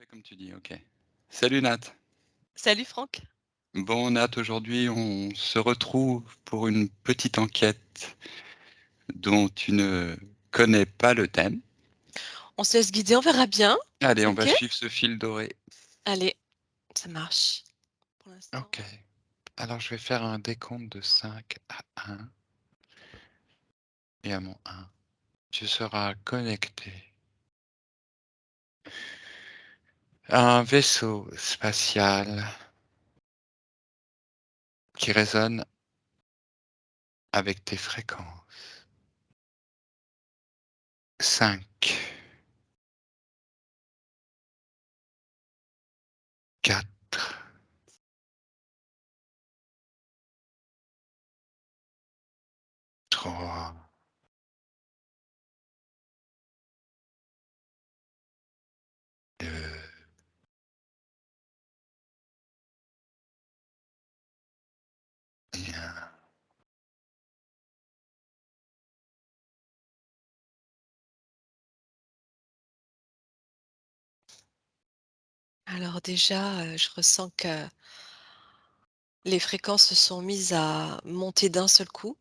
fais comme tu dis, OK. Salut Nat. Salut Franck. Bon Nat, aujourd'hui on se retrouve pour une petite enquête dont tu ne connais pas le thème. On se laisse guider, on verra bien. Allez, on va Ok? suivre ce fil doré. Allez, ça marche. Pour l'instant. OK. Alors je vais faire un décompte de 5 à 1 et à mon 1, tu seras connecté à un vaisseau spatial qui résonne avec tes fréquences. 5, 4, 3, 2, 1. Alors déjà, je ressens que les fréquences se sont mises à monter d'un seul coup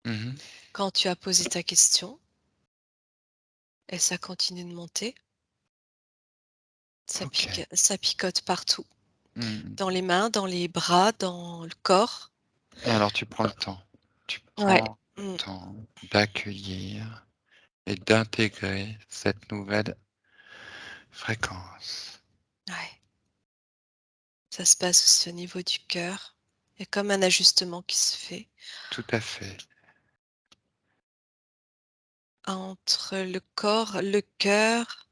Mmh. quand tu as posé ta question et ça continue de monter. OK. Ça picote partout, Mmh. dans les mains, dans les bras, dans le corps. Alors tu prends le temps. Tu Ouais. prends le Mm. temps d'accueillir et d'intégrer cette nouvelle fréquence. Ouais. Ça se passe aussi au niveau du cœur. Il y a comme un ajustement qui se fait Tout à fait, entre le corps, le cœur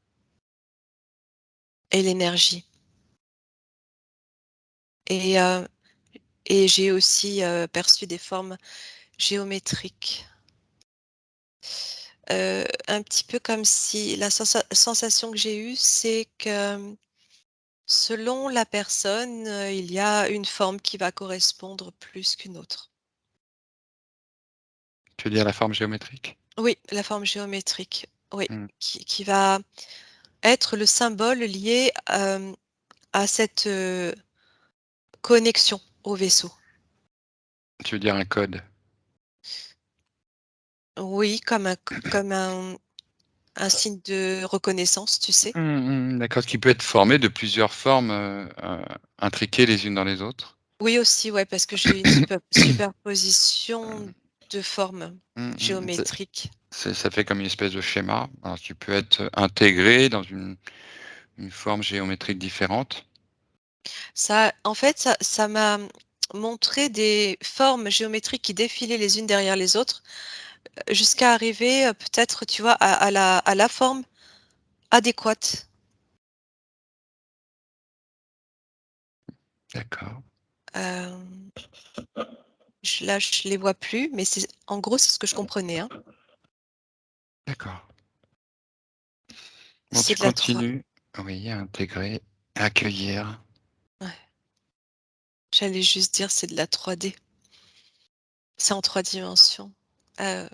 et l'énergie. Et j'ai aussi, perçu des formes géométriques. Un petit peu comme si la sensation que j'ai eue, c'est que, selon la personne, il y a une forme qui va correspondre plus qu'une autre. tu veux dire la forme géométrique? Oui, la forme géométrique, oui, Mmh. qui va être le symbole lié, à cette, connexion au vaisseau. Tu veux dire un code? Oui, comme un signe de reconnaissance, tu sais? Mmh mh, d'accord, qui peut être formé de plusieurs formes, intriquées les unes dans les autres. Oui aussi, ouais, parce que j'ai une superposition de formes Mmh mh, géométriques. ça fait comme une espèce de schéma. Alors tu peux être intégré dans une forme géométrique différente. Ça en fait, ça m'a montré des formes géométriques qui défilaient les unes derrière les autres, jusqu'à arriver, peut-être, tu vois, à la forme adéquate. D'accord, Hem, je les vois plus, mais c'est en gros, c'est ce que je comprenais, hein. d'accord. Bon, C'est tu de la 3. continues, oui, à intégrer, à accueillir. Ouais, j'allais juste dire c'est de la 3D. C'est en 3 dimensions, heu,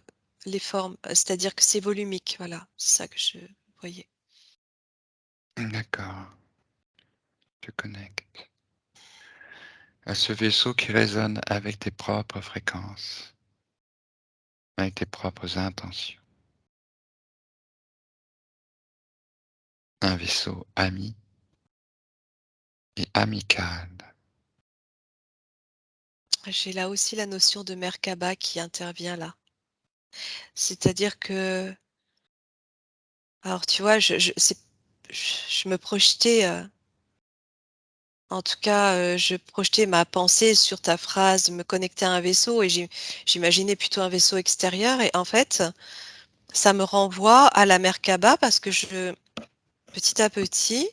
les formes, c'est-à-dire que c'est volumique, voilà, c'est ça que je voyais. D'accord, te connecte à ce vaisseau qui résonne avec tes propres fréquences, avec tes propres intentions. Un vaisseau ami et amical. J'ai là aussi la notion de Merkaba qui intervient là. C'est-à-dire que alors tu vois, je me projetais, en tout cas, je projetais ma pensée sur ta phrase, me connecter à un vaisseau et j'imaginais plutôt un vaisseau extérieur et en fait, ça me renvoie à la Merkaba parce que petit à petit,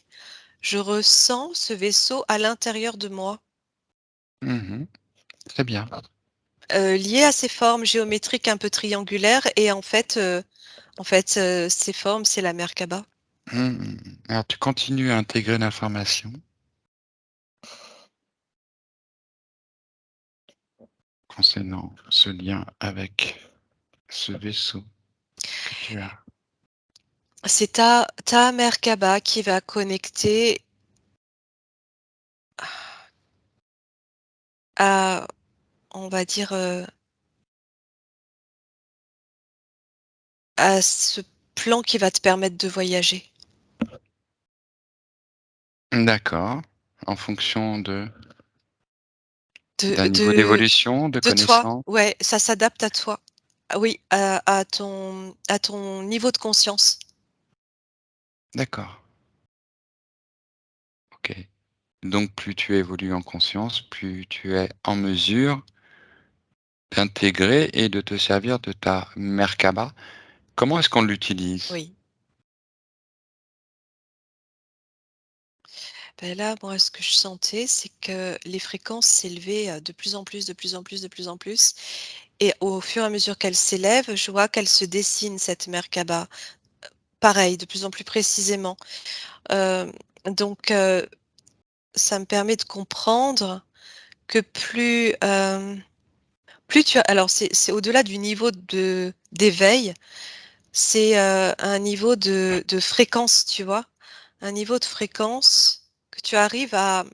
je ressens ce vaisseau à l'intérieur de moi, Mmh. Très bien. lié à ces formes géométriques un peu triangulaires et ces formes, c'est la Merkaba. Mmh. Alors tu continues à intégrer l'information concernant ce lien avec ce vaisseau que tu as. C'est ta Merkaba qui va connecter à, on va dire, à ce plan qui va te permettre de voyager. D'accord. En fonction De d'un niveau de d'évolution, de de toi, connaissance? ouais, ça s'adapte à toi. Ah oui, à ton niveau de conscience. D'accord, OK. Donc plus tu évolues en conscience, plus tu es en mesure d'intégrer et de te servir de ta Merkaba. Comment est-ce qu'on l'utilise? Oui. Là, moi, ce que je sentais, c'est que les fréquences s'élevaient, de plus en plus, de plus en plus, de plus en plus, et au fur et à mesure qu'elles s'élèvent, je vois qu'elle se dessine cette Merkaba. Pareil, de plus en plus précisément. Hem, donc ça me permet de comprendre que plus tu as, alors c'est au-delà du niveau d'éveil, c'est, un niveau de fréquence, tu vois? Un niveau de fréquence que tu arrives heu,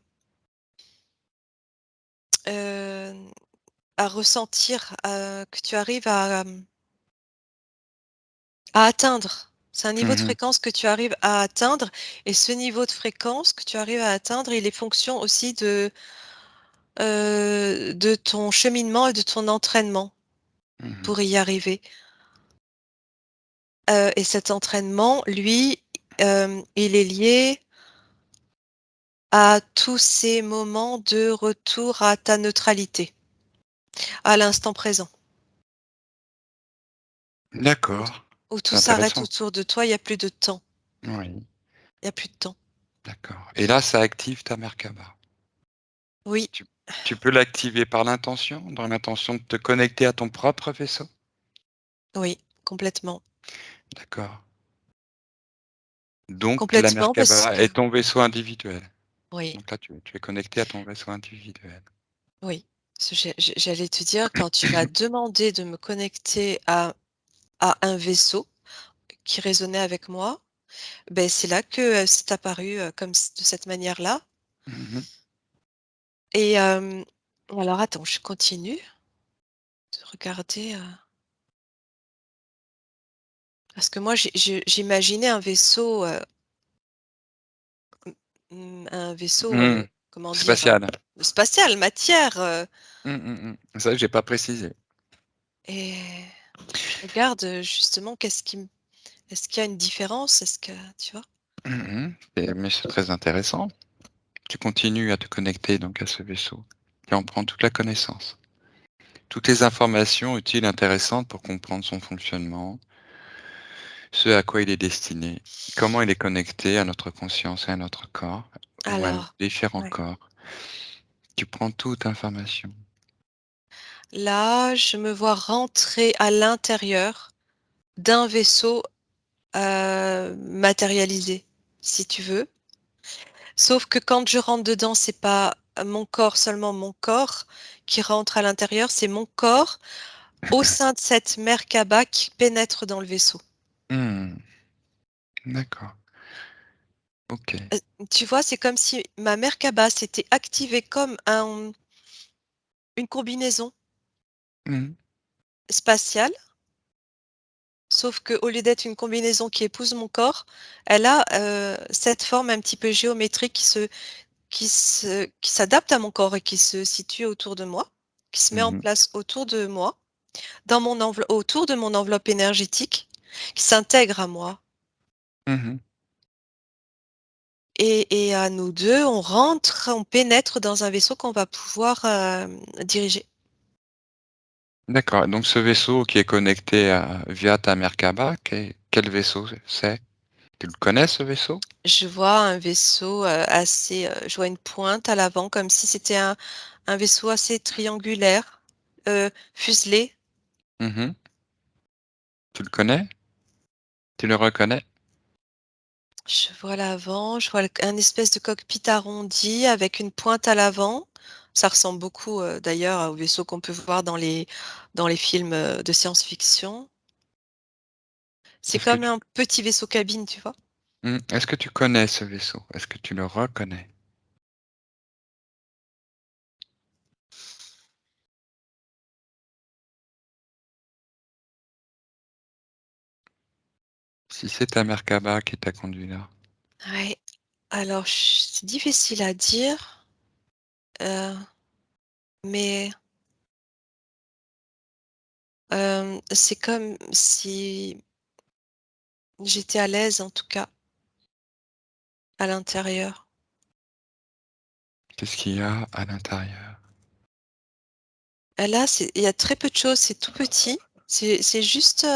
à ressentir, que tu arrives à atteindre. C'est un niveau de Mmh. fréquence que tu arrives à atteindre, et ce niveau de fréquence que tu arrives à atteindre, il est fonction aussi de ton cheminement et de ton entraînement Mmh. pour y arriver. Et cet entraînement, lui, il est lié à tous ces moments de retour à ta neutralité, à l'instant présent, où D'accord, où tout c'est s'arrête intéressant. autour de toi, il y a plus de temps, Oui, il y a plus de temps. d'accord et là, ça active ta Merkaba. Oui, Tu tu peux l'activer par l'intention, dans l'intention de te connecter à ton propre vaisseau? oui, complètement. D'accord. Donc la Complètement parce Merkaba que est ton vaisseau individuel. oui, Donc là, tu es connecté à ton vaisseau individuel. oui. Ce j'allais te dire, quand tu m'as demandé de me connecter à un vaisseau qui résonnait avec moi, ben c'est là que, c'est apparu, comme c de cette manière-là. Mmh. Et alors attends, je continue de regarder, parce que moi j'imaginais un vaisseau, un vaisseau, Mmh. comment dire? Spatial. Spatial, matière, C'est vrai que j'ai pas précisé. et je regarde, justement est-ce qu'il y a une différence? Est-ce que tu vois? Et mais c'est très intéressant. Tu continues à te connecter donc à ce vaisseau et en prends toute la connaissance. Toutes les informations utiles, intéressantes pour comprendre son fonctionnement, ce à quoi il est destiné, comment il est connecté à notre conscience et à notre corps ou à Alors, différents ouais, corps. Tu prends toute information. là, je me vois rentrer à l'intérieur d'un vaisseau, matérialisé, si tu veux. Sauf que quand je rentre dedans, c'est pas mon corps, seulement mon corps qui rentre à l'intérieur, c'est mon corps au sein de cette Merkaba qui pénètre dans le vaisseau. Mmh, d'accord, OK. Tu vois, c'est comme si ma Merkaba s'était activée comme une combinaison Mmh. spatiale, sauf qu'au lieu d'être une combinaison qui épouse mon corps, elle a, cette forme un petit peu géométrique qui s'adapte à mon corps et qui se situe autour de moi, qui se met en Mmh. place autour de moi. Autour de mon enveloppe énergétique, qui s'intègre à moi, Mmh. et à nous 2, on pénètre dans un vaisseau qu'on va pouvoir, diriger. D'accord, donc ce vaisseau qui est connecté via ta Merkaba, quel vaisseau c'est? Tu le connais ce vaisseau? Je vois un vaisseau, je vois une pointe à l'avant comme si c'était un vaisseau assez triangulaire, fuselé. Mmh. Tu le connais? Tu le reconnais? Je vois l'avant, je vois un espèce de cockpit arrondi avec une pointe à l'avant. Ça ressemble beaucoup, d'ailleurs, au vaisseau qu'on peut voir dans les films, de science-fiction. C'est Est-ce que comme tu, un petit vaisseau cabine, tu vois? Est-ce que tu connais ce vaisseau? Est-ce que tu le reconnais? Si c'est ta Merkaba qui t'a conduit là. Ouais. Alors, c'est difficile à dire, euh, mais c'est comme si j'étais à l'aise, en tout cas, à l'intérieur. Qu'est-ce qu'il y a à l'intérieur? Et là, il y a très peu de choses, c'est tout petit. C'est juste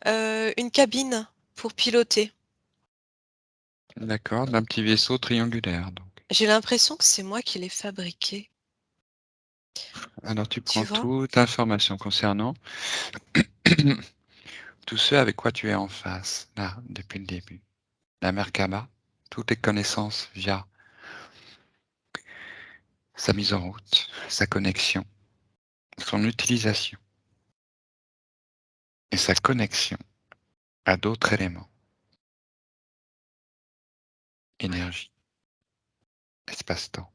une cabine pour piloter. D'accord, d'un petit vaisseau triangulaire, donc. J'ai l'impression que c'est moi qui l'ai fabriqué, Alors tu tu prends vois? toute information concernant tout ce avec quoi tu es en face, là, depuis le début. La Merkaba, toutes les connaissances via sa mise en route, sa connexion, son utilisation et sa connexion à d'autres éléments. Énergie, espace-temps.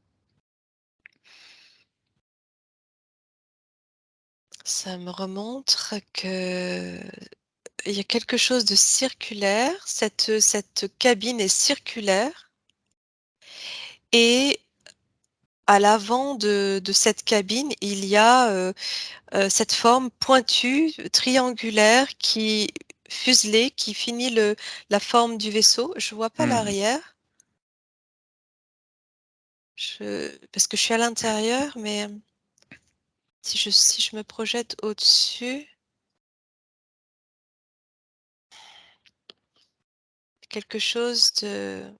Ça me remontre que il y a quelque chose de circulaire. Cette cabine est circulaire et à l'avant de cette cabine, il y a cette forme pointue, triangulaire, qui fuselée, qui finit la forme du vaisseau. Je vois pas Mhm. l'arrière, parce que je suis à l'intérieur, mais si je me projette au-dessus, quelque chose de...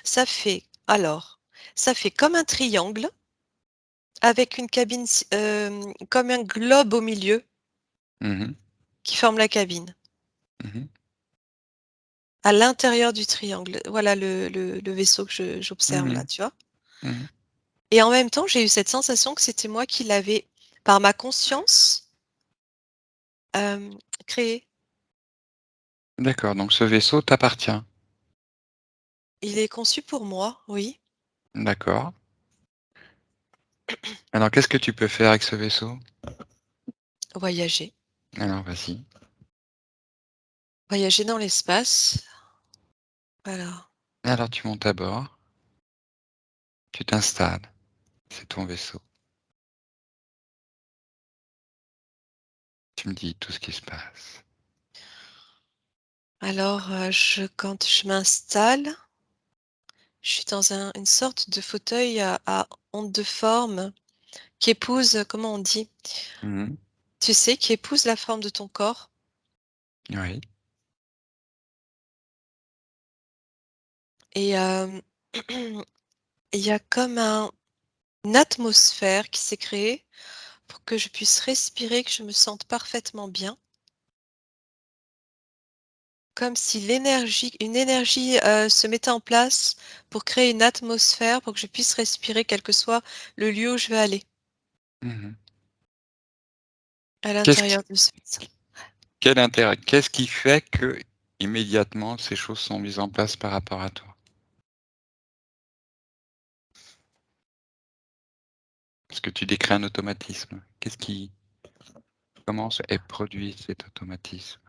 Ça fait, alors, ça fait comme un triangle avec une cabine, comme un globe au milieu Mhm. qui forme la cabine. Mhm. À l'intérieur du triangle. Voilà le vaisseau que j'observe là, Mhm. tu vois? Mhm. Et en même temps, j'ai eu cette sensation que c'était moi qui l'avais, par ma conscience, hem, créé. D'accord, donc ce vaisseau t'appartient. Il est conçu pour moi, oui. D'accord. Alors qu'est-ce que tu peux faire avec ce vaisseau? Voyager. Alors vas-y. Voyager dans l'espace. Voilà. Alors tu montes à bord, tu t'installes, c'est ton vaisseau. Tu me dis tout ce qui se passe. Alors, quand je m'installe, je suis dans une sorte de fauteuil à onde de forme qui épouse, comment on dit? Mhm. Tu sais, qui épouse la forme de ton corps. Oui. Et il y a comme une atmosphère qui s'est créée pour que je puisse respirer, que je me sente parfaitement bien. Comme si une énergie se mettait en place pour créer une atmosphère, pour que je puisse respirer, quel que soit le lieu où je vais aller, Mhm. à Qu'est-ce qui, l'intérieur de ce vaisseau. quel intérêt, qu'est-ce qui fait que immédiatement ces choses sont mises en place par rapport à toi? Parce que tu décris un automatisme. Comment est produit cet automatisme?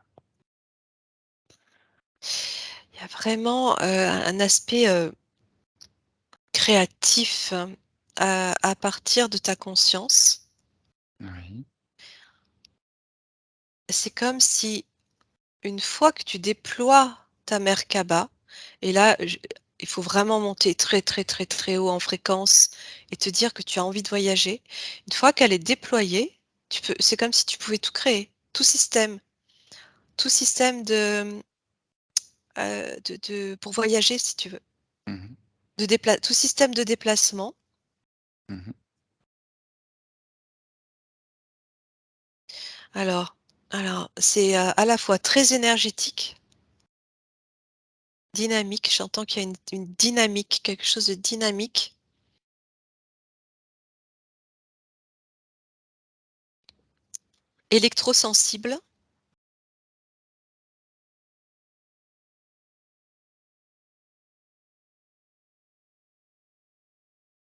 Il y a vraiment un aspect créatif à partir de ta conscience. Oui. C'est comme si une fois que tu déploies ta Merkaba, et là, il faut vraiment monter très, très, très, très haut en fréquence et te dire que tu as envie de voyager. Une fois qu'elle est déployée, c'est comme si tu pouvais tout créer, tout système pour voyager si tu veux, Mhm. tout système de déplacement. Mhm. Alors, alors c'est à la fois très énergétique, dynamique. J'entends qu'il y a une dynamique, quelque chose de dynamique. électrosensible,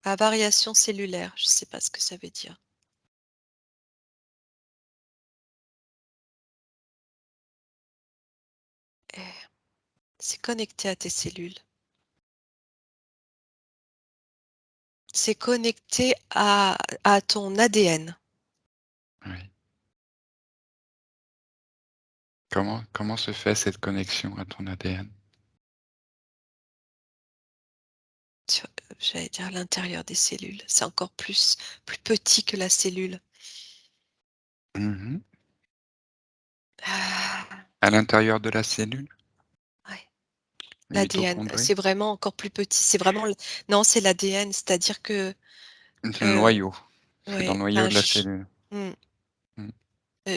à variation cellulaire. Je ne sais pas ce que ça veut dire. Eh, c'est connecté à tes cellules. C'est connecté à ton ADN. Oui. Comment se fait cette connexion à ton ADN? J'allais dire à l'intérieur des cellules. C'est encore plus petit que la cellule. Mmh. Ah, À l'intérieur de la cellule? ouais, Les l'ADN, mitochondries? c'est vraiment encore plus petit. C'est vraiment non, c'est l'ADN, c'est-à-dire que, C'est le heu, noyau. C'est dans le ouais, noyau enfin, de la cellule. mmh, Mmh.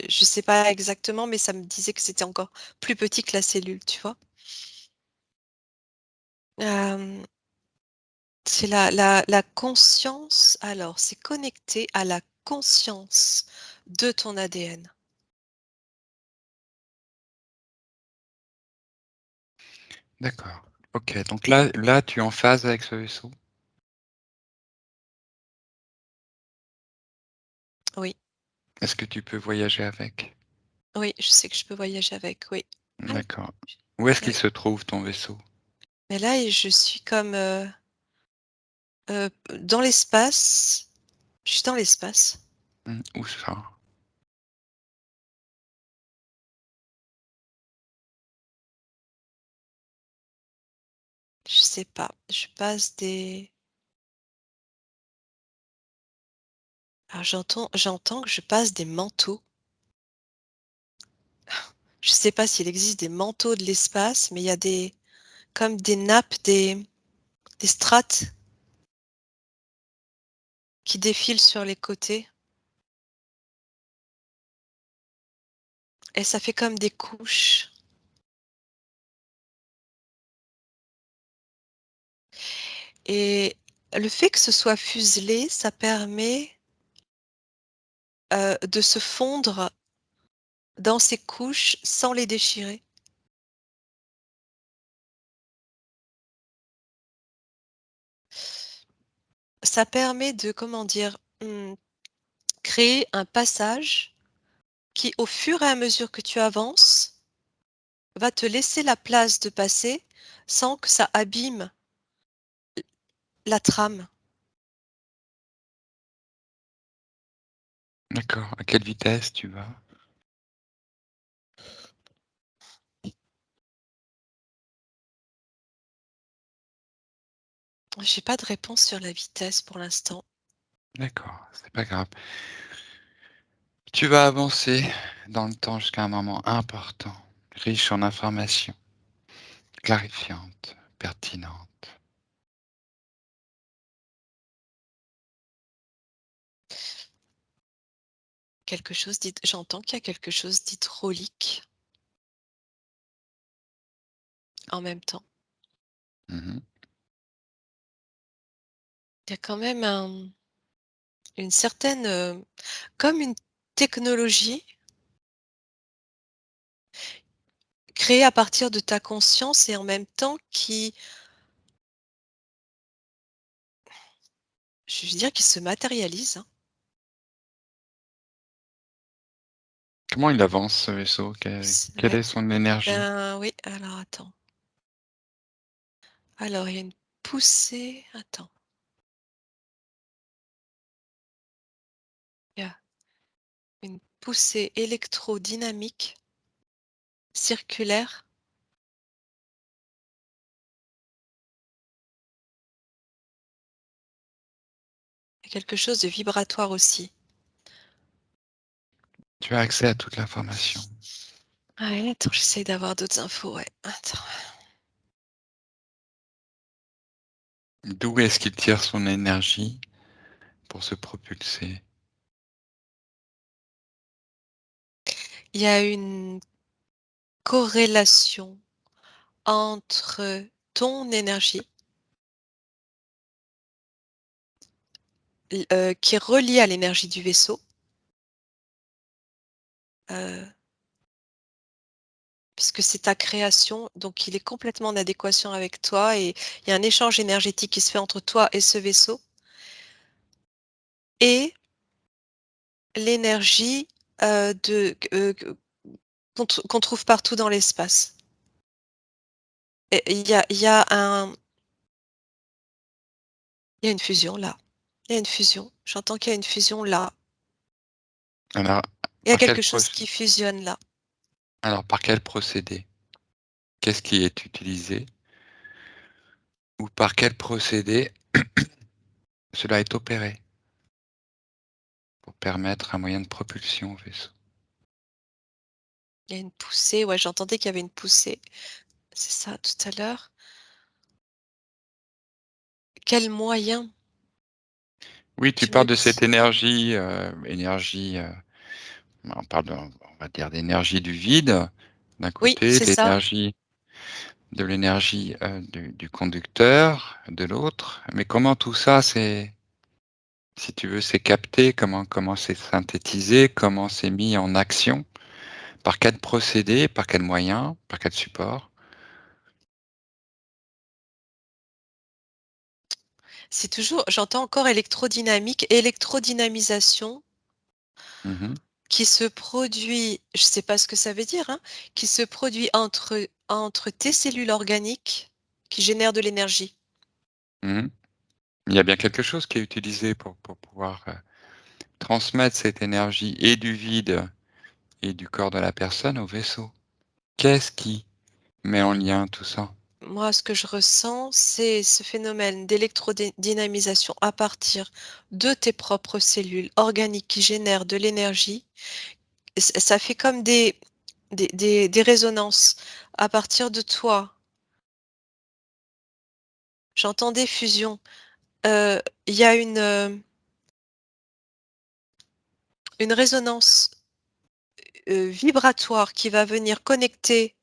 je sais pas exactement, mais ça me disait que c'était encore plus petit que la cellule, tu vois? Hem, c'est la conscience, alors c'est connecté à la conscience de ton ADN. D'accord. OK, donc là, tu es en phase avec ce vaisseau? Oui, Est-ce que tu peux voyager avec? oui, je sais que je peux voyager avec, oui. Ah, D'accord. Où est-ce qu'il ouais. se trouve ton vaisseau? Mais là et je suis comme, dans l'espace. Je suis dans l'espace. Mmh, où ça? Je sais pas, je passe des alors j'entends que je passe des manteaux. Je sais pas s'il existe des manteaux de l'espace, mais il y a des comme des nappes, des strates qui défilent sur les côtés et ça fait comme des couches et le fait que ce soit fuselé, ça permet, de se fondre dans ces couches sans les déchirer. Ça permet de, comment dire? Créer un passage qui, au fur et à mesure que tu avances, va te laisser la place de passer sans que ça abîme la trame. D'accord. À quelle vitesse tu vas? J'ai pas de réponse sur la vitesse pour l'instant. D'accord, c'est pas grave. Tu vas avancer dans le temps jusqu'à un moment important, riche en informations, clarifiantes, pertinentes. J'entends qu'il y a quelque chose d'hydraulique en même temps. Mmh. Il y a quand même une certaine, comme une technologie créée à partir de ta conscience et en même temps je veux dire, qui se matérialise, hein. Comment il avance ce vaisseau? Quelle Ouais. est son énergie? Ben oui, alors attends. Alors il y a une poussée, attends, il y a une poussée électrodynamique circulaire. Il y a quelque chose de vibratoire aussi. Tu as accès à toute l'information. Ouais, attends, j'essaye d'avoir d'autres infos, ouais. Attends. D'où est-ce qu'il tire son énergie pour se propulser? Il y a une corrélation entre ton énergie, qui est reliée à l'énergie du vaisseau puisque c'est ta création, donc il est complètement en adéquation avec toi et il y a un échange énergétique qui se fait entre toi et ce vaisseau et l'énergie, de qu'on trouve partout dans l'espace. Et il y a une fusion là. Il y a une fusion. J'entends qu'il y a une fusion là. Alors, Il y a par quel quelque chose proc- qui fusionne là. alors, par quel procédé? Qu'est-ce qui est utilisé? Ou par quel procédé cela est opéré pour permettre un moyen de propulsion au vaisseau? Il y a une poussée, ouais, j'entendais qu'il y avait une poussée. C'est ça, tout à l'heure. Quel moyen? Oui, tu Tu me parles de cette dis on parle on va dire d'énergie du vide, d'un oui, côté, c'est ça. de l'énergie du conducteur, de l'autre. Mais comment tout ça, si tu veux, c'est capté, comment c'est synthétisé, comment c'est mis en action, par quel procédé, par quel moyen, par quel support? C'est toujours j'entends encore électrodynamique, électrodynamisation Mmh. qui se produit, je sais pas ce que ça veut dire, hein, qui se produit entre tes cellules organiques qui génèrent de l'énergie. Mmh. Il y a bien quelque chose qui est utilisé pour pouvoir, transmettre cette énergie et du vide et du corps de la personne au vaisseau. Qu'est-ce qui met en lien tout ça? Moi, ce que je ressens, c'est ce phénomène d'électrodynamisation à partir de tes propres cellules organiques qui génèrent de l'énergie. Ça fait comme des résonances à partir de toi. J'entends des fusions. Il y a une résonance, vibratoire qui va venir connecter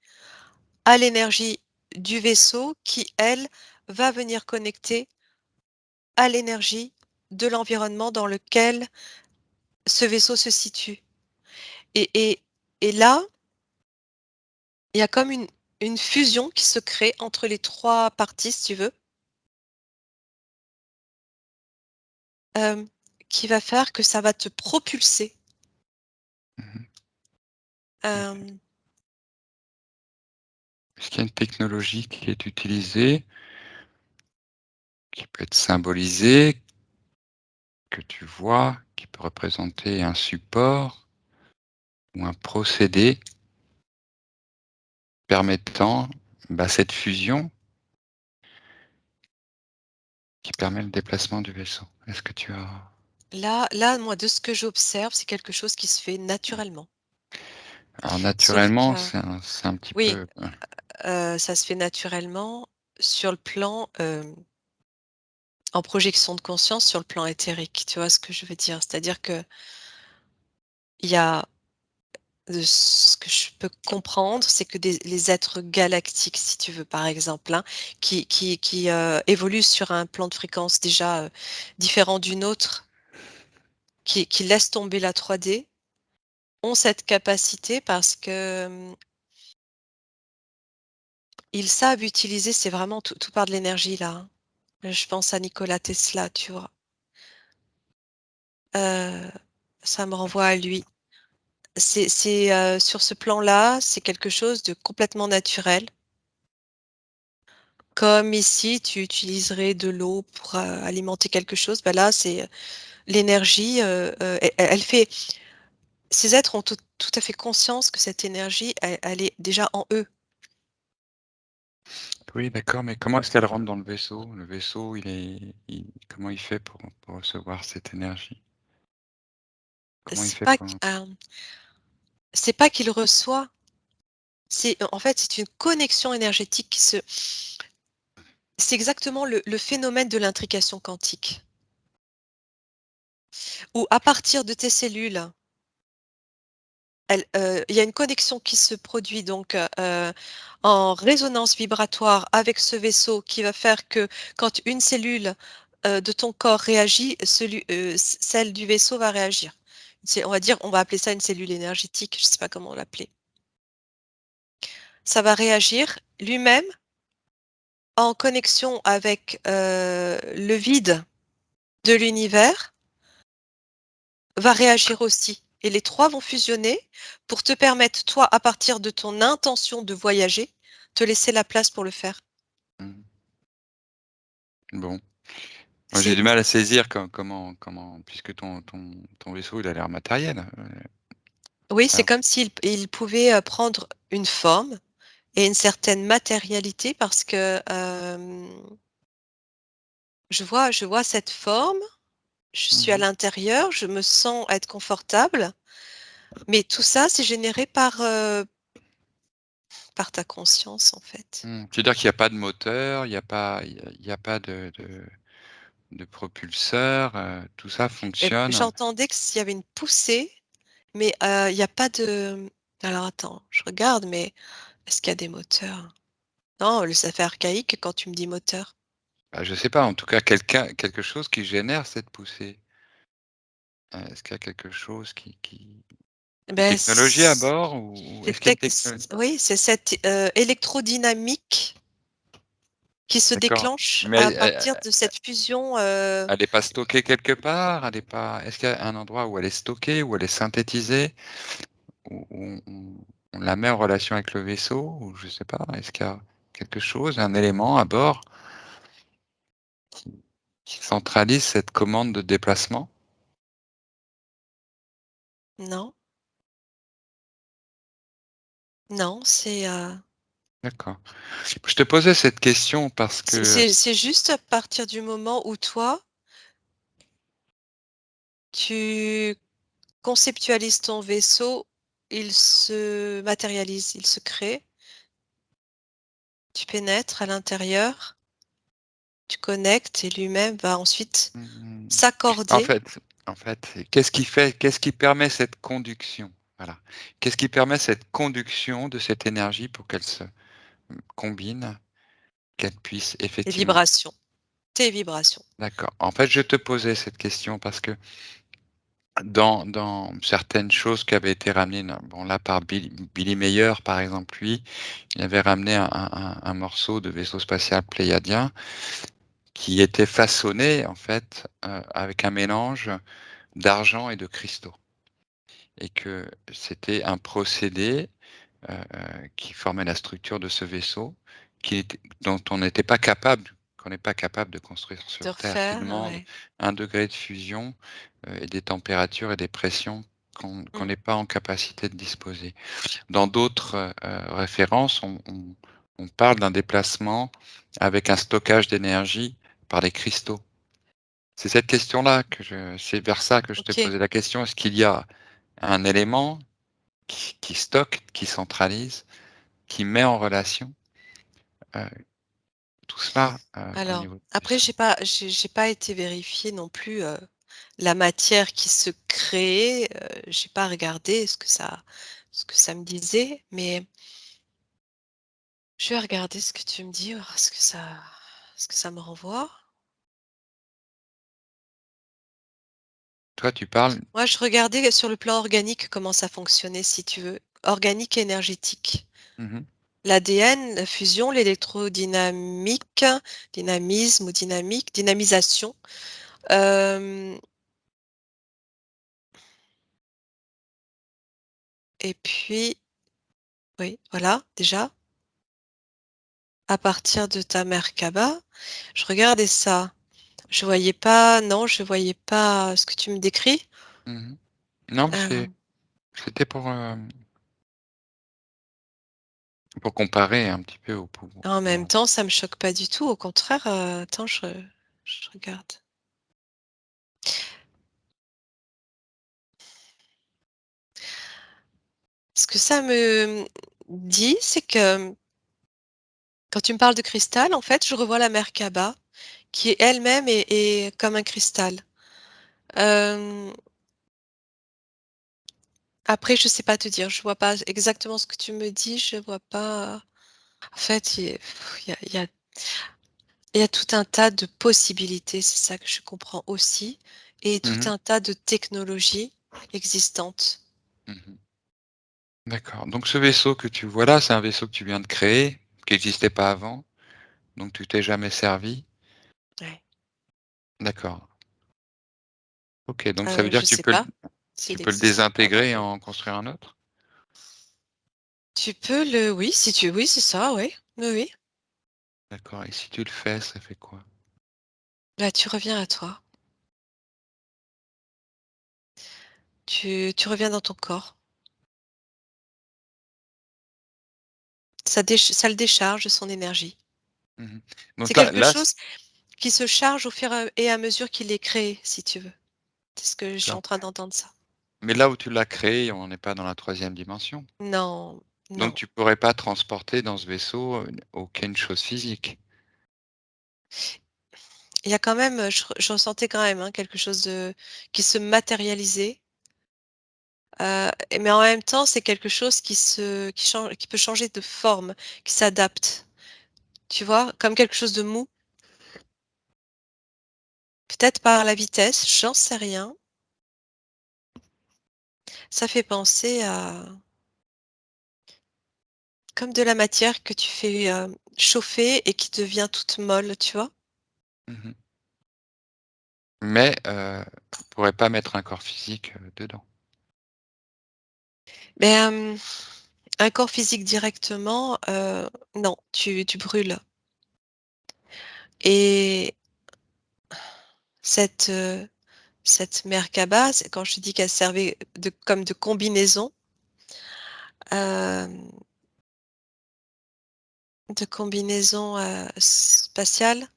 à l'énergie du vaisseau qui, elle, va venir connecter à l'énergie de l'environnement dans lequel ce vaisseau se situe. Et et et là, il y a comme une fusion qui se crée entre les 3 parties, si tu veux, hem, qui va faire que ça va te propulser. Mmh. OK. Hem, Est-ce qu'il y a une technologie qui est utilisée, qui peut être symbolisée, que tu vois, qui peut représenter un support ou un procédé permettant, bah, cette fusion qui permet le déplacement du vaisseau? Est-ce que tu as là, moi, de ce que j'observe, c'est quelque chose qui se fait naturellement. alors Sauf naturellement, que c'est un petit oui, peu, ça se fait naturellement sur le plan, en projection de conscience, sur le plan éthérique. Tu vois ce que je veux dire? C'est-à-dire qu'il y a de ce que je peux comprendre, c'est que les êtres galactiques, si tu veux, par exemple, hein, qui évoluent sur un plan de fréquence déjà, différent du nôtre, qui laissent tomber la 3D, ont cette capacité parce que, ils savent utiliser, c'est vraiment tout part de l'énergie là, hein. Je pense à Nikola Tesla, tu vois? Heu, Ça me renvoie à lui. Sur ce plan-là, c'est quelque chose de complètement naturel. Comme ici, tu utiliserais de l'eau pour, alimenter quelque chose, bah, là, c'est, l'énergie, elle fait ces êtres ont tout à fait conscience que cette énergie, elle est déjà en eux. oui, d'accord, mais comment est-ce qu'elle rentre dans le vaisseau? Le vaisseau, comment il fait pour recevoir cette énergie? Comment il C'est fait pas pour q c'est pas qu'il reçoit, c'est en fait, c'est une connexion énergétique qui se c'est exactement le phénomène de l'intrication quantique, où à partir de tes cellules, il y a une connexion qui se produit donc, en résonance vibratoire avec ce vaisseau qui va faire que quand une cellule, de ton corps réagit, celle du vaisseau va réagir. on va dire, on va appeler ça une cellule énergétique, je sais pas comment l'appeler. Ça va réagir lui-même en connexion avec, le vide de l'univers, va réagir aussi et les 3 vont fusionner pour te permettre, toi, à partir de ton intention de voyager, te laisser la place pour le faire. Mmh. Bon. Moi, j'ai C'est du mal à saisir comment puisque ton vaisseau, il a l'air matériel, Oui, c'est ça comme s'il pouvait, prendre une forme et une certaine matérialité parce que, je vois cette forme, je suis à mmh l'intérieur, je me sens être confortable, mais tout ça, c'est généré par ta conscience, en fait. Tu veux dire qu'il y a pas de moteur, il y a pas de propulseur, tout ça Et fonctionne? j'entendais que s'il y avait une poussée, mais, il y a pas de alors attends, je regarde, mais est-ce qu'il y a des moteurs? Non, ça fait archaïque quand tu me dis moteur. Bah, je sais pas, en tout cas quelque chose qui génère cette poussée. Est-ce qu'il y a quelque chose une Ben, technologie à bord ou est-ce qu'il y a une technologie? oui, c'est cette, électrodynamique qui se D'accord, déclenche mais à partir de cette fusion, elle est pas stockée quelque part? Elle est pas est-ce qu'il y a un endroit où elle est stockée, où elle est synthétisée, où on la met en relation avec le vaisseau ou je sais pas? Est-ce qu'il y a quelque chose, un élément à bord qui qui centralise cette commande de déplacement? non, non, D'accord. Je te posais cette question parce que c'est juste à partir du moment où toi, tu conceptualises ton vaisseau, il se matérialise, il se crée, tu pénètres à l'intérieur, tu connectes et lui-même va ensuite mmh En s'accorder fait qu'est-ce qui permet cette conduction? Voilà. Qu'est-ce qui permet cette conduction de cette énergie pour qu'elle se, combine, qu'elle puisse les effectivement vibrations, tes vibrations. d'accord. En fait, je te posais cette question parce que dans certaines choses qui avaient été ramenées bon là par Billy Meyer par exemple, lui, il avait ramené un morceau de vaisseau spatial pléiadien qui était façonné en fait, avec un mélange d'argent et de cristaux et que c'était un procédé, qui formait la structure de ce vaisseau, dont on n'était pas capable qu'on n'est pas capable de construire De sur Terre, qui refaire, demande ouais. un degré de fusion, et des températures et des pressions qu'on Mmh. n'est pas en capacité de disposer. Dans d'autres, références, on parle d'un déplacement avec un stockage d'énergie par les cristaux. C'est vers ça que je t'ai OK. posé la question. Est-ce qu'il y a un élément qui stocke, qui centralise, qui met en relation, heu, tout cela, au Alors, niveau du après vaisseau? j'ai pas été vérifier non plus, la matière qui se crée, j'ai pas regardé ce que ça me disait, mais je vais regarder ce que tu me dis, voir ce que ça me renvoie. Toi, tu parles Moi, je regardais sur le plan organique comment ça fonctionnait, si tu veux, organique et énergétique. mmh L'ADN, la fusion, l'électrodynamique, dynamisme ou dynamique, dynamisation, hem et puis oui, voilà, déjà, à partir de ta Merkaba, je regardais ça. Je voyais pas non, je voyais pas ce que tu me décris. mh. Non, mais Heu, c'était pour comparer un petit peu En même au temps, ça me choque pas du tout, au contraire, attends, je regarde. Ce que ça me dit, c'est que, quand tu me parles de cristal, en fait, je revois la Merkaba qui elle-même est comme un cristal. Hem, Après, je sais pas te dire, je vois pas exactement ce que tu me dis, je vois pas. En fait, il y a tout un tas de possibilités, c'est ça que je comprends aussi et tout mmh un tas de technologies. existante. Mmh. D'accord. Donc ce vaisseau que tu vois là, c'est un vaisseau que tu viens de créer, qui n'existait pas avant, donc tu t'es jamais servi? Ouais. D'accord. OK, donc ça veut dire Je que tu sais peux le pas tu s'il peux le existe pas non désintégrer et plus. en construire un autre? Tu peux le oui, si tu oui, c'est ça, oui. Oui, oui. D'accord, et si tu le fais, ça fait quoi? Bah, tu reviens à toi. Tu reviens dans ton corps. Ça le décharge de son énergie. Mmh. C'est Donc là quelque là chose qui se charge au fur et à mesure qu'il est créé, si tu veux. C'est ce que je suis en d'accord. train d'entendre ça. Mais là où tu l'as créé, on n'est pas dans la troisième dimension. Non, Donc non. tu pourrais pas transporter dans ce vaisseau, aucune chose physique? Il y a quand même, je ressentais quand même, hein, quelque chose qui se matérialisait, mais en même temps, c'est quelque chose qui peut changer de forme, qui s'adapte. Tu vois? Comme quelque chose de mou, peut-être par la vitesse, j'en sais rien. Ça fait penser à comme de la matière que tu fais, chauffer et qui devient toute molle, tu vois? Mmh. Mais on pourrait pas mettre un corps physique, dedans? Mais, un corps physique directement, non, tu brûles et cette, cette Merkaba, c'est quand je te dis qu'elle servait comme de combinaison, hem, spatiale,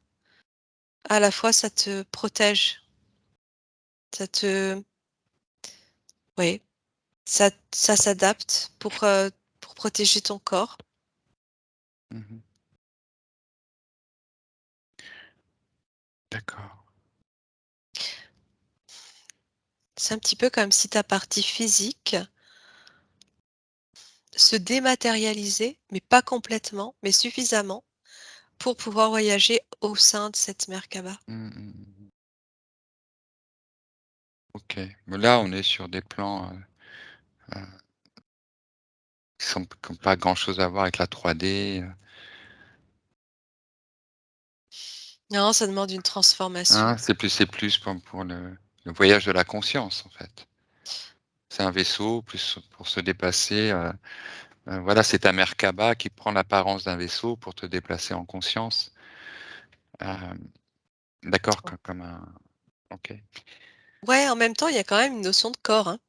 à la fois ça te protège, ça te oui, ça s'adapte pour protéger ton corps. Mmh. D'accord. C'est un petit peu comme si ta partie physique se dématérialisait, mais pas complètement, mais suffisamment pour pouvoir voyager au sein de cette Merkaba. Mmh mh, mmh. OK. Mais là, on est sur des plans, heu, qui ont pas grand-chose à voir avec la 3D, Non, ça demande une hein? transformation. C'est plus pour le voyage de la conscience, en fait. C'est un vaisseau plus pour se déplacer, voilà, c'est ta Merkaba qui prend l'apparence d'un vaisseau pour te déplacer en conscience. Hem, d'accord, comme un OK. Ouais, en même temps, il y a quand même une notion de corps, hein.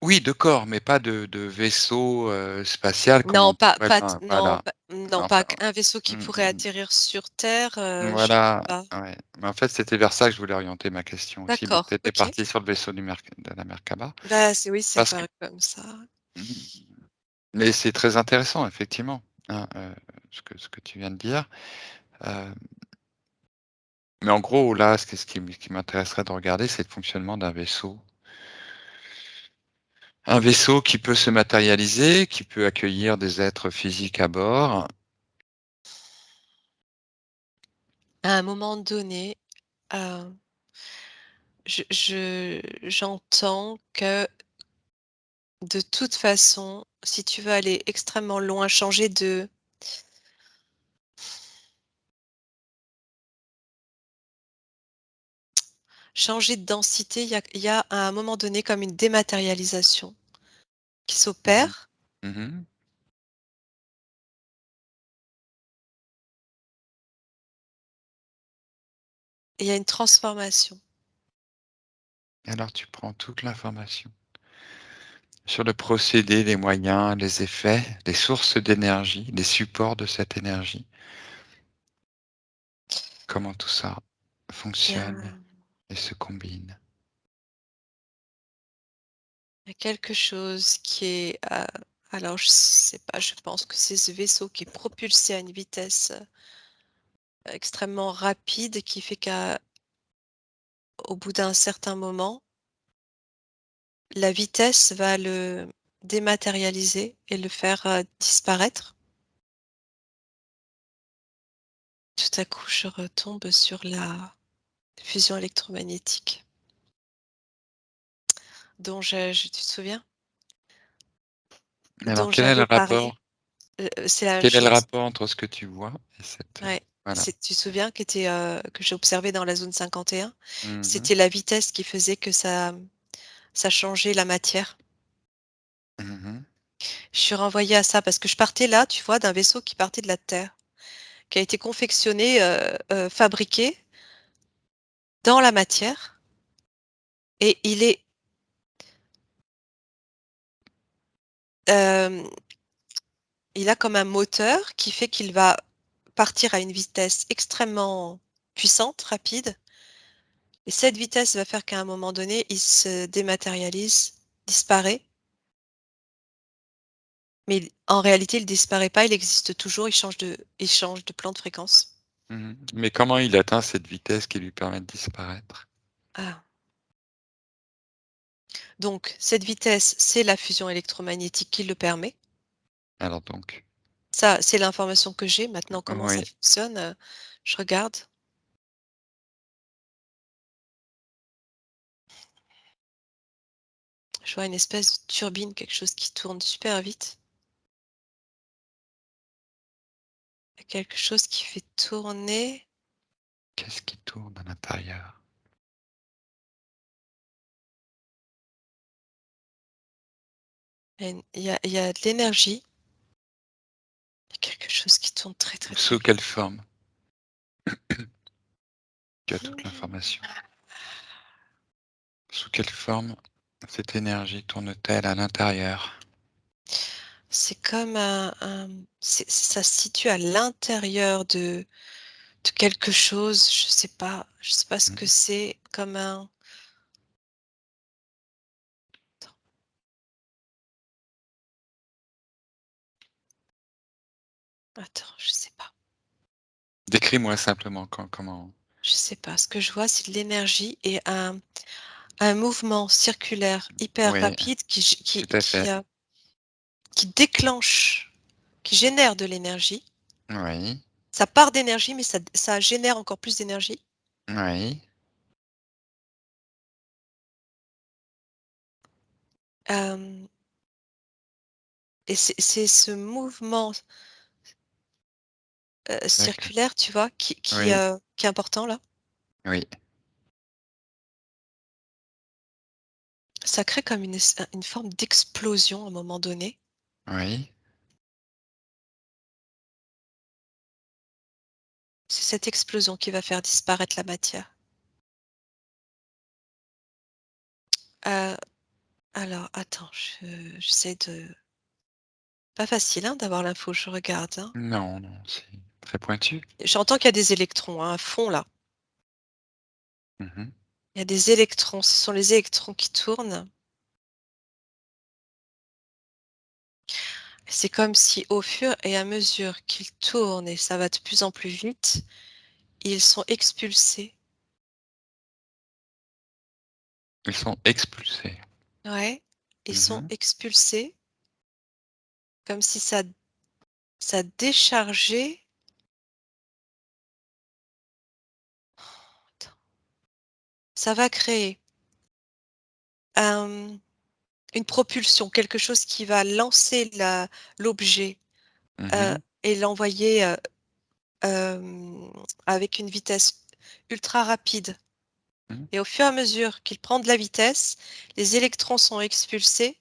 Oui, de corps, mais pas de vaisseau, spatial comme Non, on pourrait dans voilà, non, pas enfin, qu'un vaisseau qui mmh pourrait mh. atterrir sur terre, je sais Voilà, pas. ouais. Mais en fait, c'était vers ça que je voulais orienter ma question aussi. Bon, D'accord, tu étais OK. parti sur le vaisseau de la Merkaba Bah, c'est oui, c'est parce que apparu comme ça. mmh, mais c'est très intéressant effectivement, hein, ce que tu viens de dire. Heu, mais en gros, là, ce qui m'intéresserait de regarder, c'est le fonctionnement d'un vaisseau. Un vaisseau qui peut se matérialiser, qui peut accueillir des êtres physiques à bord. À un moment donné, heu, j'entends que de toute façon, si tu veux aller extrêmement loin, changer de densité, il y a à un moment donné comme une dématérialisation qui Mmh mh. s'opère Mmh. et il y a une transformation. Alors tu prends toute l'information sur le procédé, les moyens, les effets, les sources d'énergie, les supports de cette énergie, comment tout ça Il y a fonctionne et se combine. il y a quelque chose qui est, alors je sais pas, je pense que c'est ce vaisseau qui est propulsé à une vitesse, extrêmement rapide qui fait qu'au bout d'un certain moment, la vitesse va le dématérialiser et le faire, disparaître. Tout à coup, je retombe sur la fusion électromagnétique. dont tu te souviens? Alors Dont quel est le j'avais parlé. rapport C'est la même quel est le chose. rapport entre ce que tu vois et cette, Ouais. voilà. Tu te souviens que j'ai observé dans la zone 51? Mmh. C'était la vitesse qui faisait que ça changeait la matière. Mmh. Je suis renvoyée à ça parce que je partais là, tu vois, d'un vaisseau qui partait de la Terre, qui a été confectionné, fabriqué dans la matière et hem, il a comme un moteur qui fait qu'il va partir à une vitesse extrêmement puissante, rapide, et cette vitesse va faire qu'à un moment donné, il se dématérialise, disparaît, mais en réalité, il disparaît pas, il existe toujours, il change de plan de fréquence. Mmh. Mais comment il atteint cette vitesse qui lui permet de disparaître? Ah, donc cette vitesse, c'est la fusion électromagnétique qui le permet. Alors donc, Ça, c'est l'information que j'ai. Maintenant, comment ça oui, fonctionne, je regarde. Je vois une espèce de turbine, quelque chose qui tourne super vite. Quelque chose qui fait tourner. qu'est-ce qui tourne à l'intérieur? Il y a de l'énergie. Il y a quelque chose qui tourne très, très, très Sous vite. quelle forme? Tu as toute Mmh. l'information. Sous quelle forme cette énergie tourne-t-elle à l'intérieur? C'est comme ça se situe à l'intérieur de quelque chose, je sais pas ce que Mmh. c'est, comme un attends, je sais pas. Décris-moi simplement comment. Je sais pas. Ce que je vois, c'est de l'énergie et un mouvement circulaire hyper Oui, rapide tout à fait. qui déclenche, qui génère de l'énergie. Oui, Ça part d'énergie, mais ça génère encore plus d'énergie. oui, Hem et c'est ce mouvement, d'accord. circulaire, tu vois, Oui, qui est important là. oui, Ça crée comme une forme d'explosion à un moment donné. oui, C'est cette explosion qui va faire disparaître la matière. Heu, alors attends, j'essaie de pas facile, hein, d'avoir l'info, je regarde, hein. non, non, c'est très pointu. J'entends qu'il y a des électrons, hein, à fond là. Mmh. Il y a des électrons, ce sont les électrons qui tournent. C'est comme si au fur et à mesure qu'ils tournent et ça va de plus en plus vite, ils sont expulsés. Ils sont expulsés. Ouais, ils sont Mmh. expulsés comme si ça déchargeait. Attends, ça va créer, hem, une propulsion, quelque chose qui va lancer l'objet, heu Mmh. et l'envoyer, avec une vitesse ultra rapide. Mmh. Et au fur et à mesure qu'il prend de la vitesse, les électrons sont expulsés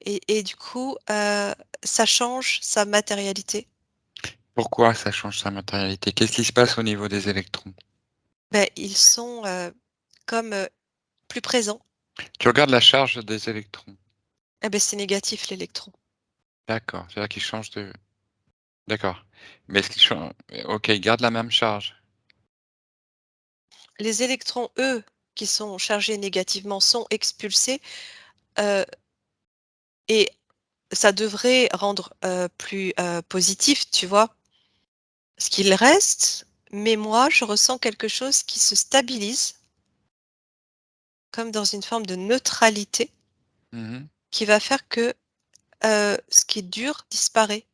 et du coup, ça change sa matérialité. Pourquoi ça change sa matérialité? Qu'est-ce qui se passe au niveau des électrons? Beh, ils sont, comme, plus présents. Tu regardes la charge des électrons. Eh beh, c'est négatif l'électron. D'accord, c'est-à-dire qu'ils changent de d'accord. Mais est-ce qu'ils chan OK, ils gardent la même charge. Les électrons, eux, qui sont chargés négativement, sont expulsés, heu et ça devrait rendre, plus, positif, tu vois? Ce qu'il reste, mais moi, je ressens quelque chose qui se stabilise, comme dans une forme de neutralité, Mmh. qui va faire que, ce qui est dur disparaît.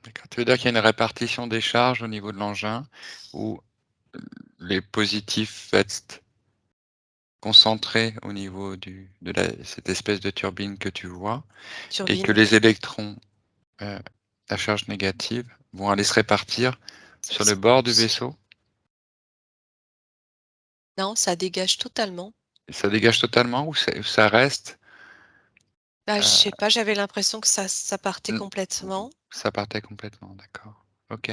D'accord. Tu veux dire qu'il y a une répartition des charges au niveau de l'engin où les positifs restent concentré au niveau cette espèce de turbine que tu vois, et que turbine, les électrons à charge négative vont aller se répartir ça sur le bord du expulse. vaisseau. Non, ça dégage totalement. Ça dégage totalement ou ça reste Bah, je sais euh, pas, j'avais l'impression que ça partait n- complètement ça partait complètement, d'accord. Ok,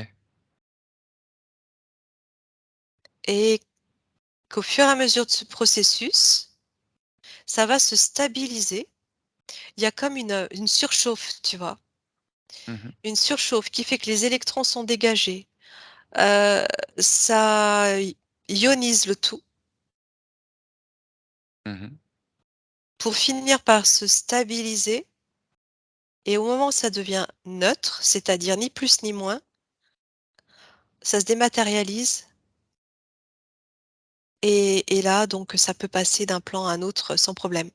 et qu'au fur et à mesure de ce processus, ça va se stabiliser. Il y a comme une surchauffe, tu vois? mhm, Une surchauffe qui fait que les électrons sont dégagés. Heu, ça ionise le tout mhm. pour finir par se stabiliser et au moment où ça devient neutre, c'est-à-dire ni plus ni moins, ça se dématérialise et là donc ça peut passer d'un plan à un autre sans problème,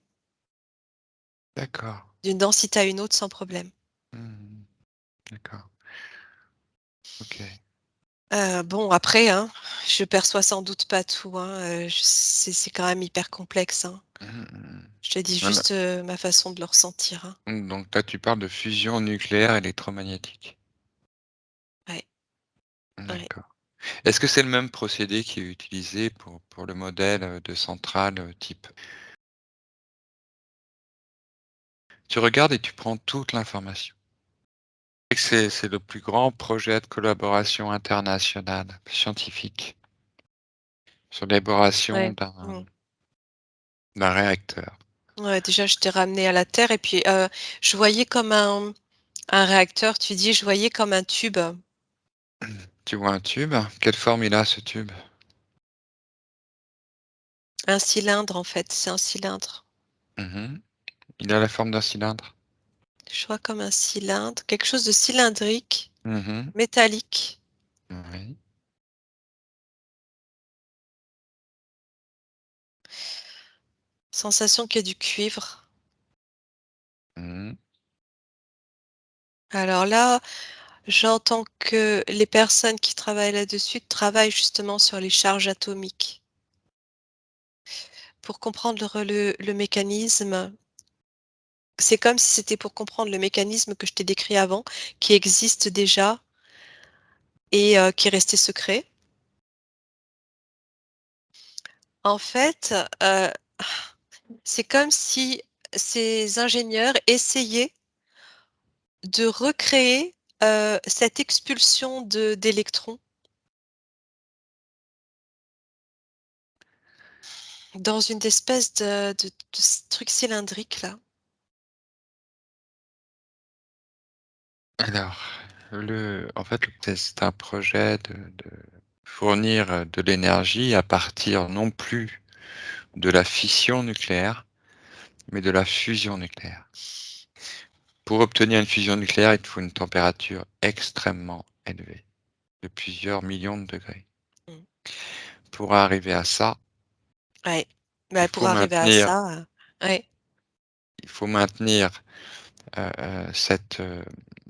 D'accord. d'une densité à une autre sans problème. Mhm, d'accord. Ok. Bon après, hein, je perçois sans doute pas tout, hein, je c'est quand même hyper complexe, hein. Mhm, mhm. Je te dis Voilà. juste, ma façon de le ressentir, hein. Donc là, tu parles de fusion nucléaire électromagnétique. Ouais, ouais. D'accord. Est-ce que c'est le même procédé qui est utilisé pour le modèle de centrale type? Tu regardes et tu prends toute l'information. C'est le plus grand projet de collaboration internationale scientifique sur l'élaboration Ouais. d'un Mmh. d'un réacteur. Ouais, déjà, je t'ai ramené à la terre et puis, je voyais comme un réacteur, tu dis: «Je voyais comme un tube, Tu vois un tube? Quelle forme il a ce tube? un cylindre, en fait, c'est un cylindre». Mhm. Il a la forme d'un cylindre? Je vois comme un cylindre, quelque chose de cylindrique, Mhm. métallique, Oui. sensation qu'il y a du cuivre. Mhm. Alors là, j'entends que les personnes qui travaillent là-dessus travaillent justement sur les charges atomiques. Pour comprendre le mécanisme, c'est comme si c'était pour comprendre le mécanisme que je t'ai décrit avant, qui existe déjà et qui est resté secret. En fait, c'est comme si ces ingénieurs essayaient de recréer, cette expulsion d'électrons dans une espèce de truc cylindrique là. Alors, en fait, c'est un projet de fournir de l'énergie à partir non plus de la fission nucléaire, mais de la fusion nucléaire. Pour obtenir une fusion nucléaire, il te faut une température extrêmement élevée, de plusieurs millions de degrés. Mmh. Pour arriver à ça, Ouais. il Bah, pour faut arriver à maintenir, ça, ouais. il faut maintenir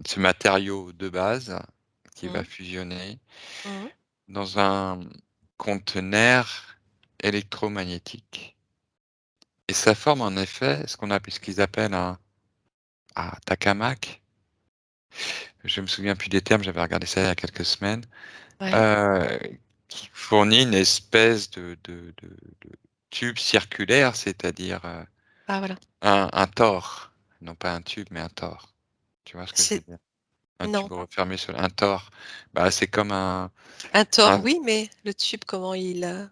ce matériau de base qui va Mmh. fusionner Mmh. dans un conteneur électromagnétique. Et ça forme en effet ce qu'ils appellent un tokamak. Je me souviens plus des termes, j'avais regardé ça il y a quelques semaines. Ouais. Heu, qui fournit une espèce de tube circulaire, c'est-à-dire, Ah voilà. un tore, non pas un tube, mais un tore. Tu vois ce que je veux C'est dire? Un non. tube refermé sur un tore, bah, c'est comme Un tore, un oui, mais le tube comment il,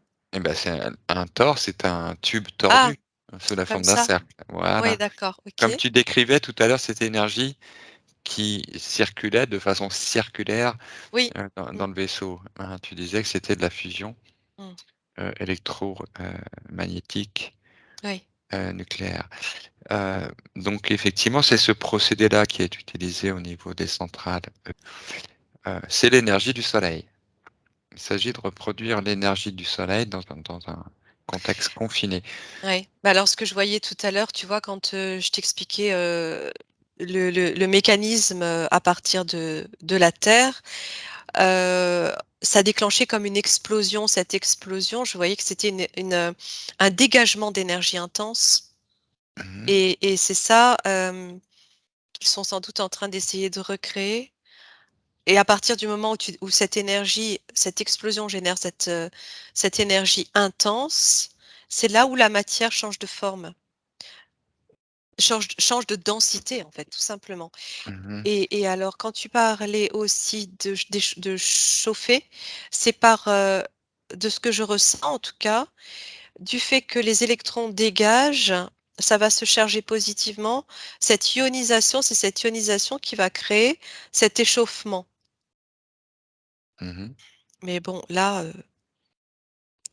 c'est un tore, c'est un tube ah! tordu, sous la Comme forme d'un ça? cercle. Oui, Voilà. d'accord, OK. Comme tu décrivais tout à l'heure cette énergie qui circulait de façon circulaire, Oui. Mmh. dans le vaisseau, hein. Tu disais que c'était de la fusion, Mmh. électro, magnétique, Oui. nucléaire. Donc effectivement, c'est ce procédé-là qui est utilisé au niveau des centrales. C'est l'énergie du soleil. Il s'agit de reproduire l'énergie du soleil dans un contexte confiné. Ouais. Bah, alors ce que je voyais tout à l'heure, tu vois, quand, je t'expliquais, le mécanisme, à partir de la Terre, ça déclenchait comme une explosion. Cette explosion, je voyais que c'était un dégagement d'énergie intense Mmh. et c'est ça, qu'ils sont sans doute en train d'essayer de recréer et à partir du moment où cette énergie, cette explosion génère cette énergie intense, c'est là où la matière change de forme, change de densité, en fait, tout simplement. Mmh. Et alors quand tu parlais aussi de chauffer, c'est de ce que je ressens en tout cas, du fait que les électrons dégagent, ça va se charger positivement. C'est cette ionisation qui va créer cet échauffement. Mmh. Mais bon là,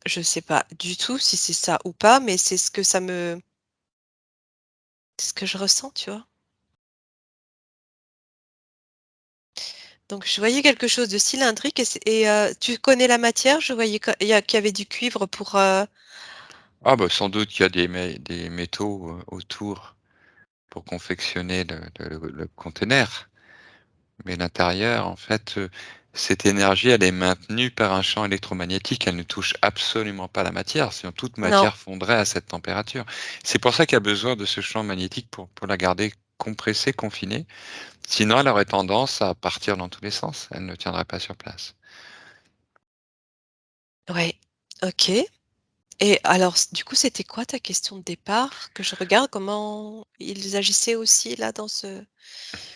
je sais pas du tout si c'est ça ou pas, mais c'est ce que je ressens, tu vois? Donc je voyais quelque chose de cylindrique tu connais la matière? Je voyais qu'il y avait du cuivre pour, Ah bah, sans doute qu'il y a des métaux, autour pour confectionner le conteneur. Mais l'intérieur, en fait, cette énergie, elle est maintenue par un champ électromagnétique. Elle ne touche absolument pas la matière, sinon toute non, matière fondrait à cette température. C'est pour ça qu'il y a besoin de ce champ magnétique pour la garder compressée, confinée. Sinon, elle aurait tendance à partir dans tous les sens. Elle ne tiendrait pas sur place. ouais, OK. Et alors du coup, c'était quoi ta question de départ? Que je regarde comment ils agissaient aussi là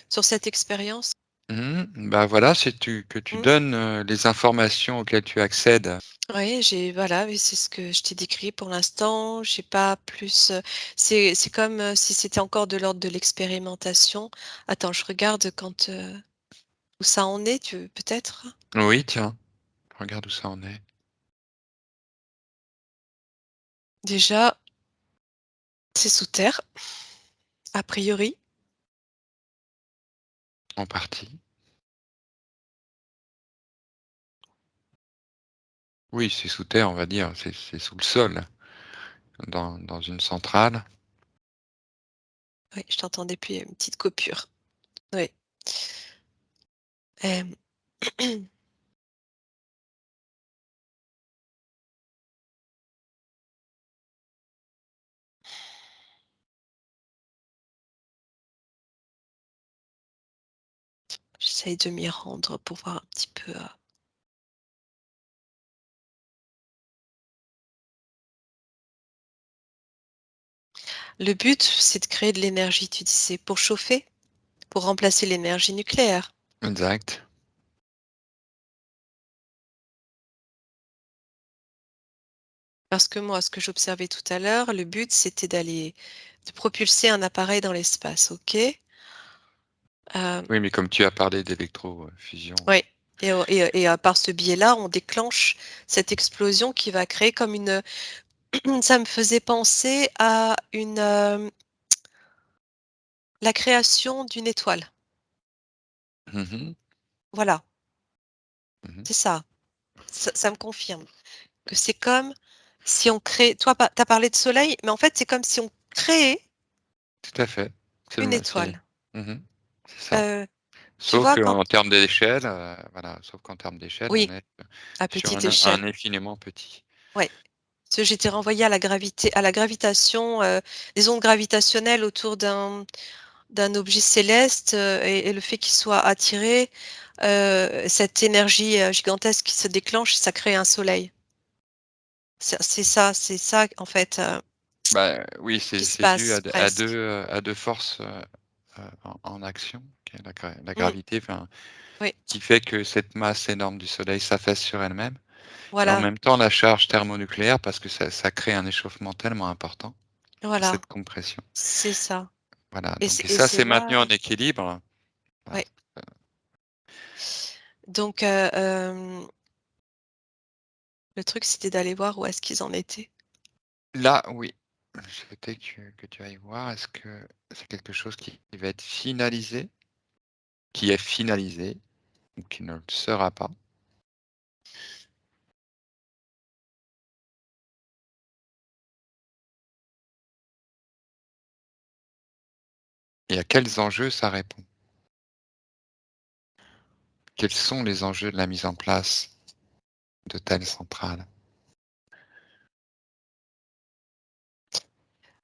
sur cette expérience? Mmh. Bah, voilà, c'est que tu Mmh. donnes, les informations auxquelles tu accèdes. Oui, voilà, oui, c'est ce que je t'ai décrit pour l'instant. J'ai pas plus, c'est comme, si c'était encore de l'ordre de l'expérimentation. Attends, je regarde où ça en est, tu peut-être? Oui, tiens, regarde où ça en est, Déjà, c'est sous terre, a priori. en partie. Oui, c'est sous terre, on va dire, c'est sous le sol, dans une centrale. Oui, je t'entendais plus, il y a une petite coupure. Oui. Hem, j'essaye de m'y rendre pour voir un petit peu, le but, c'est de créer de l'énergie, tu disais, pour chauffer? Pour remplacer l'énergie nucléaire? Exact. Parce que moi, ce que j'observais tout à l'heure, le but, c'était de propulser un appareil dans l'espace, OK? Oui, mais comme tu as parlé d'électrofusion. Ouais par ce biais-là, on déclenche cette explosion qui va créer comme une, ça me faisait penser à la création d'une étoile. Mmh mh. Voilà, Mmh. c'est ça. Ça me confirme que c'est comme si on crée toi, tu as parlé de soleil, mais en fait, c'est comme si on créait Tout à fait. une C'est étoile. mmh c'est ça. Heu, Tu Sauf vois quand qu'en termes d'échelle, voilà, sauf qu'en termes d'échelle, on oui, est, à sur petite un échelle, infiniment petit. ouais. Parce que j'étais renvoyée à la gravitation, des ondes gravitationnelles autour d'un objet céleste, et le fait qu'il soit attiré, cette énergie, gigantesque qui se déclenche, ça crée un soleil. C'est ça en fait, Bah, oui, qui se c'est dû passe presque. à 2 forces, en action, qui est la Mmh, gravité, enfin, oui, qui fait que cette masse énorme du soleil s'affaisse sur elle-même et en voilà, même temps la charge thermonucléaire parce que ça crée un échauffement tellement important, voilà, cette compression. c'est ça Voilà, et donc c'est c'est là maintenu en équilibre. Voilà. ouais, donc le truc c'était d'aller voir où est-ce qu'ils en étaient. Là, oui, je souhaitais que tu ailles voir, est-ce que c'est quelque chose qui va être finalisé, qui est finalisé ou qui ne le sera pas? Et à quels enjeux ça répond? Quels sont les enjeux de la mise en place de telles centrales?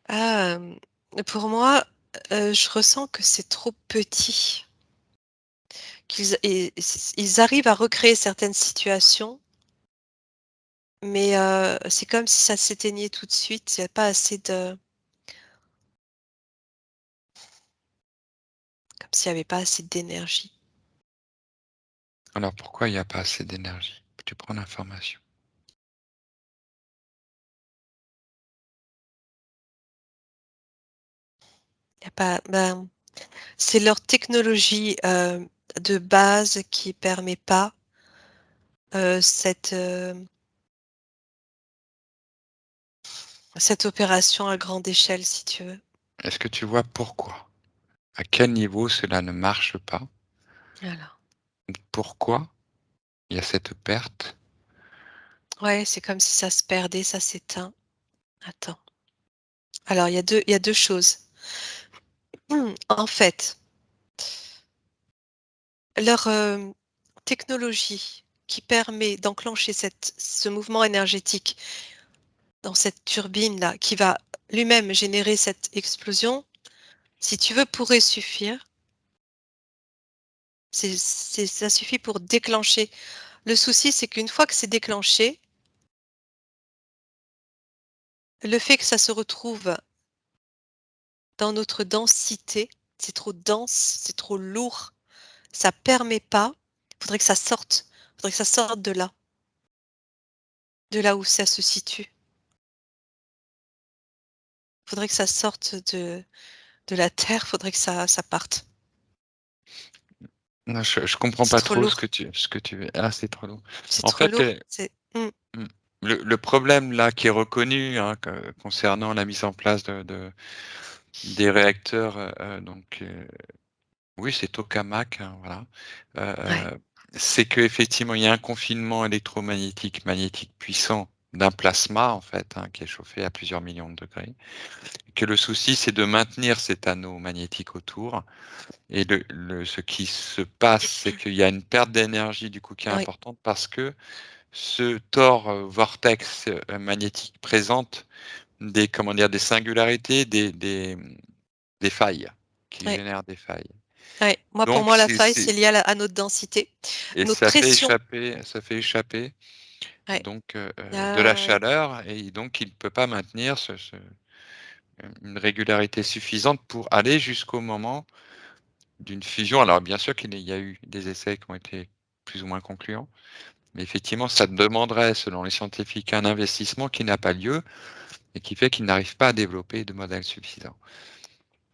Ah, pour moi, je ressens que c'est trop petit. Ils arrivent à recréer certaines situations, mais c'est comme si ça s'éteignait tout de suite. Il y a pas assez de comme s'il y avait pas assez d'énergie. Alors pourquoi il n'y a pas assez d'énergie? Peux-tu prendre l'information? Il y a pas ben, c'est leur technologie, de base qui permet pas, cette opération à grande échelle, si tu veux. Est-ce que tu vois pourquoi? À quel niveau cela ne marche pas? Voilà. Pourquoi il y a cette perte? Ouais, c'est comme si ça se perdait, ça s'éteint. Attends. Alors il y a deux choses. En fait, leur, technologie qui permet d'enclencher ce mouvement énergétique dans cette turbine-là, qui va lui-même générer cette explosion, si tu veux, pourrait suffire. Ça suffit pour déclencher. Le souci, c'est qu'une fois que c'est déclenché, le fait que ça se retrouve dans notre densité, c'est trop dense, c'est trop lourd, ça permet pas. Faudrait que ça sorte. Faudrait que ça sorte de là où ça se situe. Faudrait que ça sorte de la terre, faudrait que ça parte. Non, je comprends C'est pas trop trop lourd, ce que tu veux. Ah, c'est trop long. c'est En trop fait, lourd. mmh, le problème là qui est reconnu, hein, concernant la mise en place des réacteurs, oui, c'est tokamak, hein, voilà. Ouais, C'est qu'effectivement, il y a un confinement électromagnétique magnétique puissant d'un plasma en fait, hein, qui est chauffé à plusieurs millions de degrés. Que le souci, c'est de maintenir cet anneau magnétique autour et ce qui se passe, c'est qu'il y a une perte d'énergie du coup qui est oui, importante parce que ce TOR, vortex, magnétique présente des, comment dire, des singularités, des failles, qui oui, génèrent des failles. ouais. Moi, pour Donc moi, la faille, c'est lié à notre densité, et notre pression. ça fait échapper Ouais. donc de la Ah, chaleur et donc il ne peut pas maintenir une régularité suffisante pour aller jusqu'au moment d'une fusion. Alors bien sûr qu'il y a eu des essais qui ont été plus ou moins concluants, mais effectivement ça demanderait, selon les scientifiques, un investissement qui n'a pas lieu et qui fait qu'ils n'arrivent pas à développer de modèles suffisants.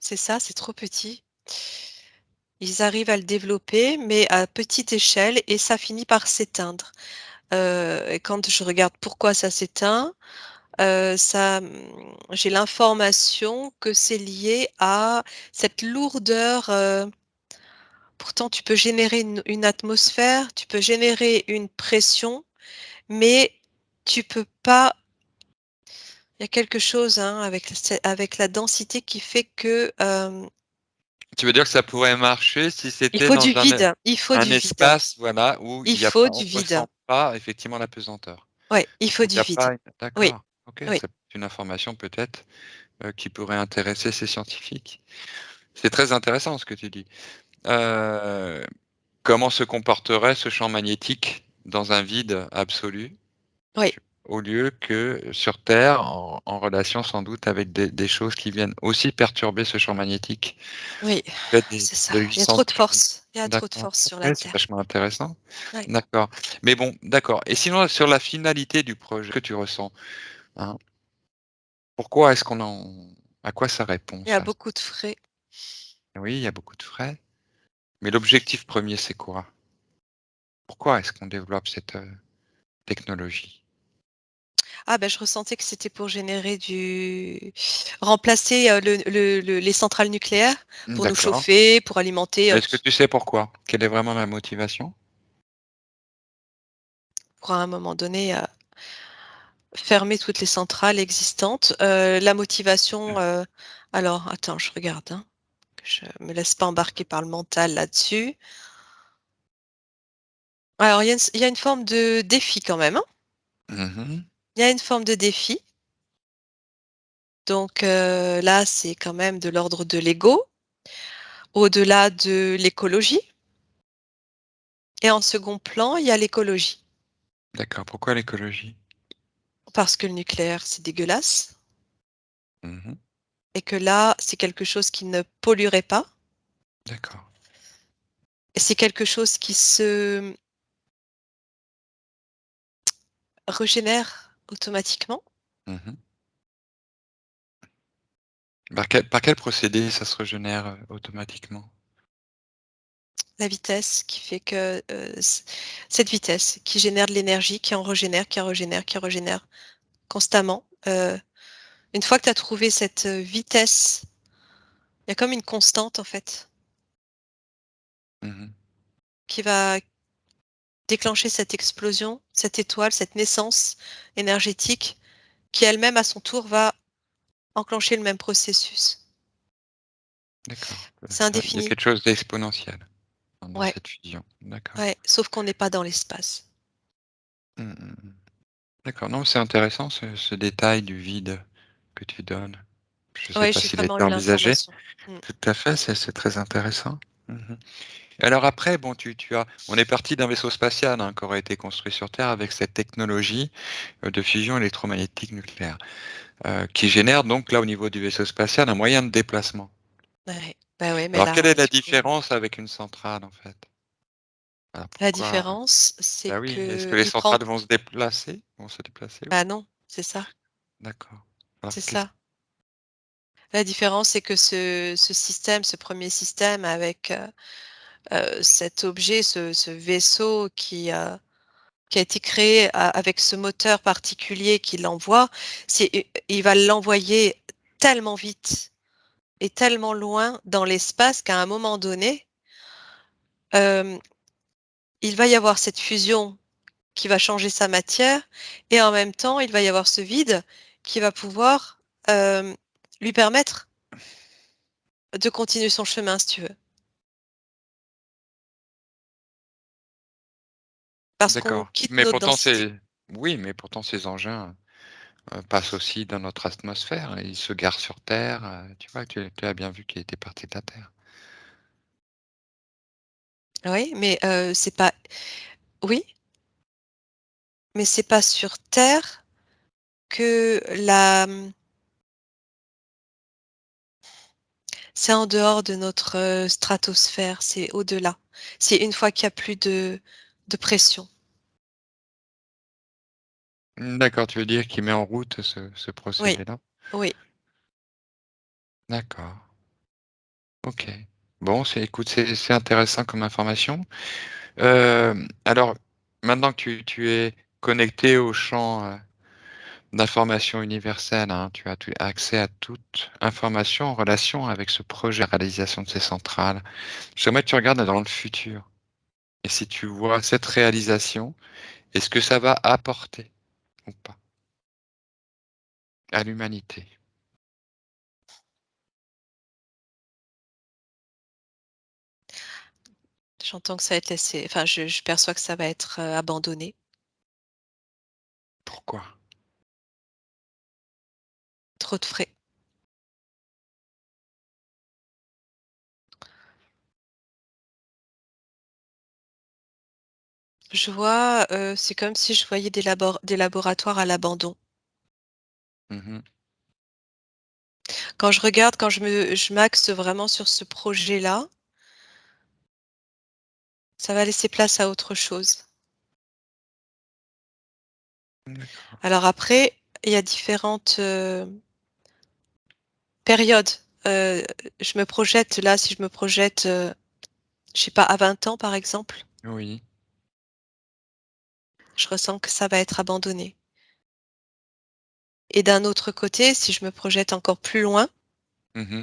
c'est ça, c'est trop petit. Ils arrivent à le développer, mais à petite échelle et ça finit par s'éteindre. Et quand je regarde pourquoi ça s'éteint, j'ai l'information que c'est lié à cette lourdeur, pourtant tu peux générer une atmosphère, tu peux générer une pression, mais tu peux pas il y a quelque chose, hein, avec la densité qui fait que, Tu veux dire que ça pourrait marcher si il c'était faut dans du vide, il faut un du vide, espace, voilà, où il il y a faut pas du on vide. ressent pas effectivement la pesanteur. Ouais, il faut Donc il du y a vide. pas une Oui, d'accord, OK, oui, c'est une information peut-être, qui pourrait intéresser ces scientifiques. C'est très intéressant ce que tu dis. Heu, Comment se comporterait ce champ magnétique dans un vide absolu? oui, Au lieu que sur Terre, en relation sans doute avec des choses qui viennent aussi perturber ce champ magnétique, oui, peut-être c'est ça. des Il y a trop puissances de plus force, il y a trop de d'accord, force sur OK, la c'est Terre. vachement intéressant. Ouais. D'accord. Mais bon, d'accord et sinon sur la finalité du projet que tu ressens, hein, pourquoi est-ce qu'on en à quoi ça répond Il y a ça? beaucoup de frais. Oui, il y a beaucoup de frais, mais l'objectif premier c'est quoi? Pourquoi est-ce qu'on développe cette, technologie? Ah ben je ressentais que c'était pour remplacer, les centrales nucléaires pour nous D'accord. chauffer, pour alimenter, Est-ce que tu sais pourquoi? Quelle est vraiment la motivation? pour à un moment donné, fermer toutes les centrales existantes. La motivation, alors attends, je regarde, hein, que je me laisse pas embarquer par le mental là-dessus. Alors il y a une forme de défi quand même, hein. Mmh. Il y a une forme de défi, donc là, c'est quand même de l'ordre de l'ego, au-delà de l'écologie et en second plan, il y a l'écologie. D'accord, pourquoi l'écologie? Parce que le nucléaire, c'est dégueulasse Mmh. et que là, c'est quelque chose qui ne polluerait pas D'accord. et c'est quelque chose qui se régénère automatiquement. Mmh. Par quel procédé ça se régénère, automatiquement? La vitesse qui fait que, cette vitesse qui génère de l'énergie, qui en régénère, qui en régénère, qui en régénère constamment. Une fois que tu as trouvé cette, vitesse, il y a comme une constante en fait, Mmh. qui va déclencher cette explosion, cette étoile, cette naissance énergétique qui elle-même à son tour va enclencher le même processus. D'accord, C'est il y a indéfini. quelque chose d'exponentiel dans Ouais, cette fusion. D'accord. ouais, sauf qu'on n'est pas dans l'espace. Mmh mh, mmh. D'accord, non, c'est intéressant ce détail du vide que tu donnes. Je ne sais Ouais, pas j'ai s'il vraiment était eu envisagé. l'information. Mmh. Tout à fait, c'est très intéressant. Mmh. Alors après, bon, on est parti d'un vaisseau spatial, hein, qui aurait été construit sur Terre avec cette technologie, de fusion électromagnétique nucléaire, qui génère donc là, au niveau du vaisseau spatial, un moyen de déplacement. Ouais, bah, ouais, mais Alors quelle là, est la du coup, différence avec une centrale, en fait? Alors la pourquoi différence, c'est bah oui, est-ce que les qu'il prend centrales vont se déplacer? Vont se déplacer bah, aussi? non, c'est ça, D'accord. Alors c'est qu'est-ce ça. La différence, c'est que ce système, ce premier système avec, cet objet, ce vaisseau qui a été créé a avec ce moteur particulier qui l'envoie, il va l'envoyer tellement vite et tellement loin dans l'espace qu'à un moment donné, hem, il va y avoir cette fusion qui va changer sa matière et en même temps, il va y avoir ce vide qui va pouvoir, lui permettre de continuer son chemin, si tu veux. Parce qu'on d'accord. quitte Mais notre pourtant densité. c'est oui, mais pourtant ces engins, passent aussi dans notre atmosphère et ils se garent sur Terre, tu vois? Tu as bien vu qu'il était parti de la Terre. Oui, mais c'est pas oui, mais c'est pas sur terre que c'est en dehors de notre, stratosphère, c'est au-delà. C'est une fois qu'il y a plus de pression. Mmh, d'accord, tu veux dire qu'il met en route ce Oui, procédé-là? oui. D'accord, OK. Bon, écoute, c'est intéressant comme information. Alors maintenant que tu es connecté au champ, d'information universelle, hein, tu as accès à toute information en relation avec ce projet, la réalisation de ces centrales. J'aimerais que tu regardes dans le futur et si tu vois cette réalisation, est-ce que ça va apporter ou pas à l'humanité? J'entends que ça va être laissé enfin je perçois que ça va être, abandonné. Pourquoi? Trop de frais. Je vois, c'est comme si je voyais des laboratoires à l'abandon. Mmh. Quand je regarde, quand je m'axe vraiment sur ce projet-là, ça va laisser place à autre chose. D'accord. Alors après, il y a différentes, périodes. Heu, je me projette là, si je me projette, je sais pas, à 20 ans par exemple, Oui. je ressens que ça va être abandonné. Et d'un autre côté, si je me projette encore plus loin, Mmh.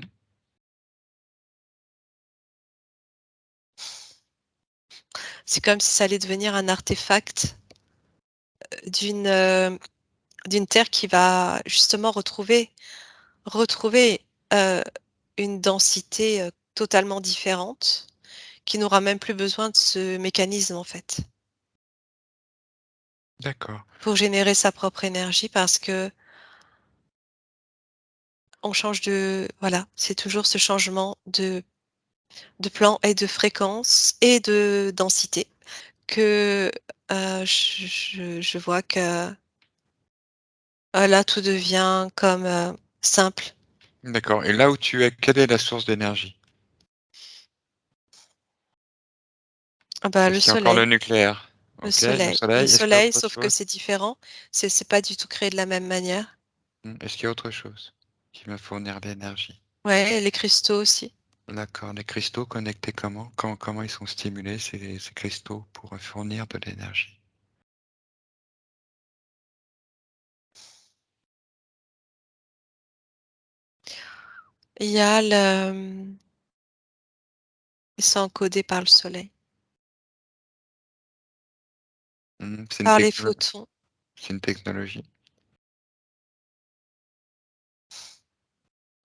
c'est comme si ça allait devenir un artefact d'une, d'une terre qui va justement retrouver, heu, une densité, totalement différente, qui n'aura même plus besoin de ce mécanisme en fait. D'accord. pour générer sa propre énergie parce que on change de voilà, c'est toujours ce changement de plan et de fréquence et de densité que, je vois que, là, tout devient comme, simple. D'accord. Et là où tu es, quelle est la source d'énergie? Ah bah, Est-ce qu'il y a encore le nucléaire? OK, le le soleil. Est-ce qu'il y a soleil, autre sauf que chose? c'est différent. C'est pas du tout créé de la même manière. Est-ce qu'il y a autre chose qui va fournir l'énergie? Ouais, les cristaux aussi. D'accord. Les cristaux connectés comment? Comment ils sont stimulés ces cristaux pour fournir de l'énergie? Il y a le, ils sont encodés par le soleil, C'est une par les techno photons. c'est une technologie?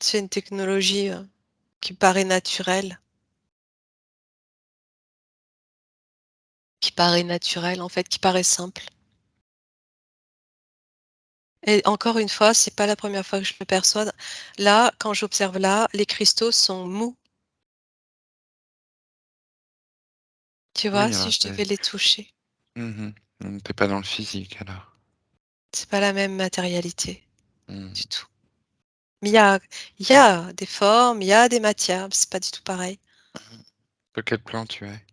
C'est une technologie, qui paraît naturelle, en fait, qui paraît simple. Et encore une fois, c'est pas la première fois que je le perçois. Là, quand j'observe là, les cristaux sont mous. Tu vois? Oui, Si alors je devais les toucher, mmh tu pas dans le physique alors? c'est pas la même matérialité Mmh. du tout. Mais il y a des formes, il y a des matières, mais c'est pas du tout pareil. Sur quel plan tu es?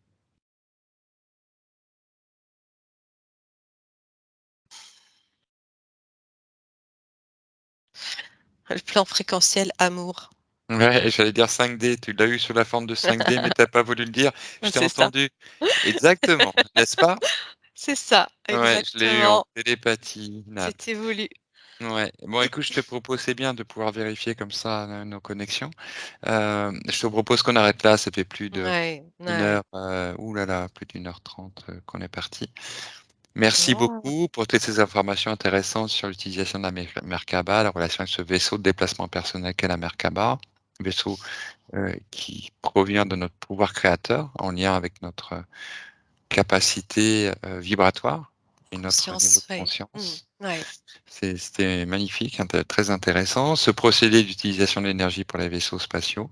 Le plan fréquentiel amour. Ouais, j'allais dire 5D, tu l'as eu sous la forme de 5D, mais t'as pas voulu le dire. Je t'ai C'est ça, entendu. Exactement, n'est-ce pas? c'est ça, Ouais, je l'ai eu en exactement. télépathie, Nat. C'était voulu. Ouais. Bon, écoute, je te propose, c'est bien de pouvoir vérifier comme ça, nos connexions. Je te propose qu'on arrête là, ça fait plus de Ouais, une ouais. heure, ouh là là, plus d'1 h 30, qu'on est parti. Merci Oh, beaucoup pour toutes ces informations intéressantes sur l'utilisation de la Merkaba, la relation avec ce vaisseau de déplacement personnel qu'est la Merkaba. Vaisseau, qui provient de notre pouvoir créateur, en lien avec notre, capacité, vibratoire et notre niveau de conscience, ouais. Mmh, conscience. ouais. C'était magnifique, très intéressant. Ce procédé d'utilisation de l'énergie pour les vaisseaux spatiaux,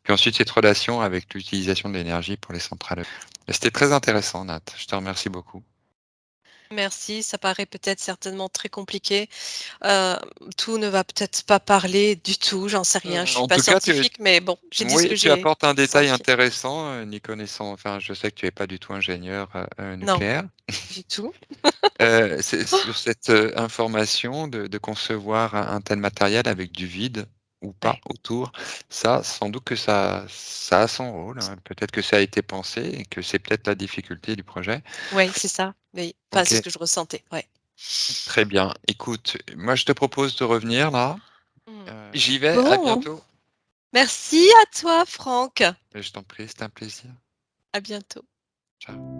puis ensuite cette relation avec l'utilisation de l'énergie pour les centrales. C'était très intéressant, Nat. Je te remercie beaucoup. Merci, ça paraît peut-être certainement très compliqué. Heu, tout ne va peut-être pas parler du tout, j'en sais rien. Je suis En pas tout cas, scientifique, mais bon, j'ai dit ce oui, que tu j'ai apportes un détail senti. intéressant, n'y connaissant enfin, je sais que tu es pas du tout ingénieur, Non, nucléaire. du tout. C'est sur cette, information de concevoir un tel matériel avec du vide ou pas Ouais. autour, ça, sans doute que ça a son rôle, hein. Peut-être que ça a été pensé et que c'est peut-être la difficulté du projet. Ouais, c'est ça, oui. Enfin, c'est ce OK, que je ressentais, ouais. très bien. Écoute, moi, je te propose de revenir là. Mmh. J'y vais, à Bon, bientôt. merci à toi Franck. Je t'en prie, c'était un plaisir. À bientôt. Ciao.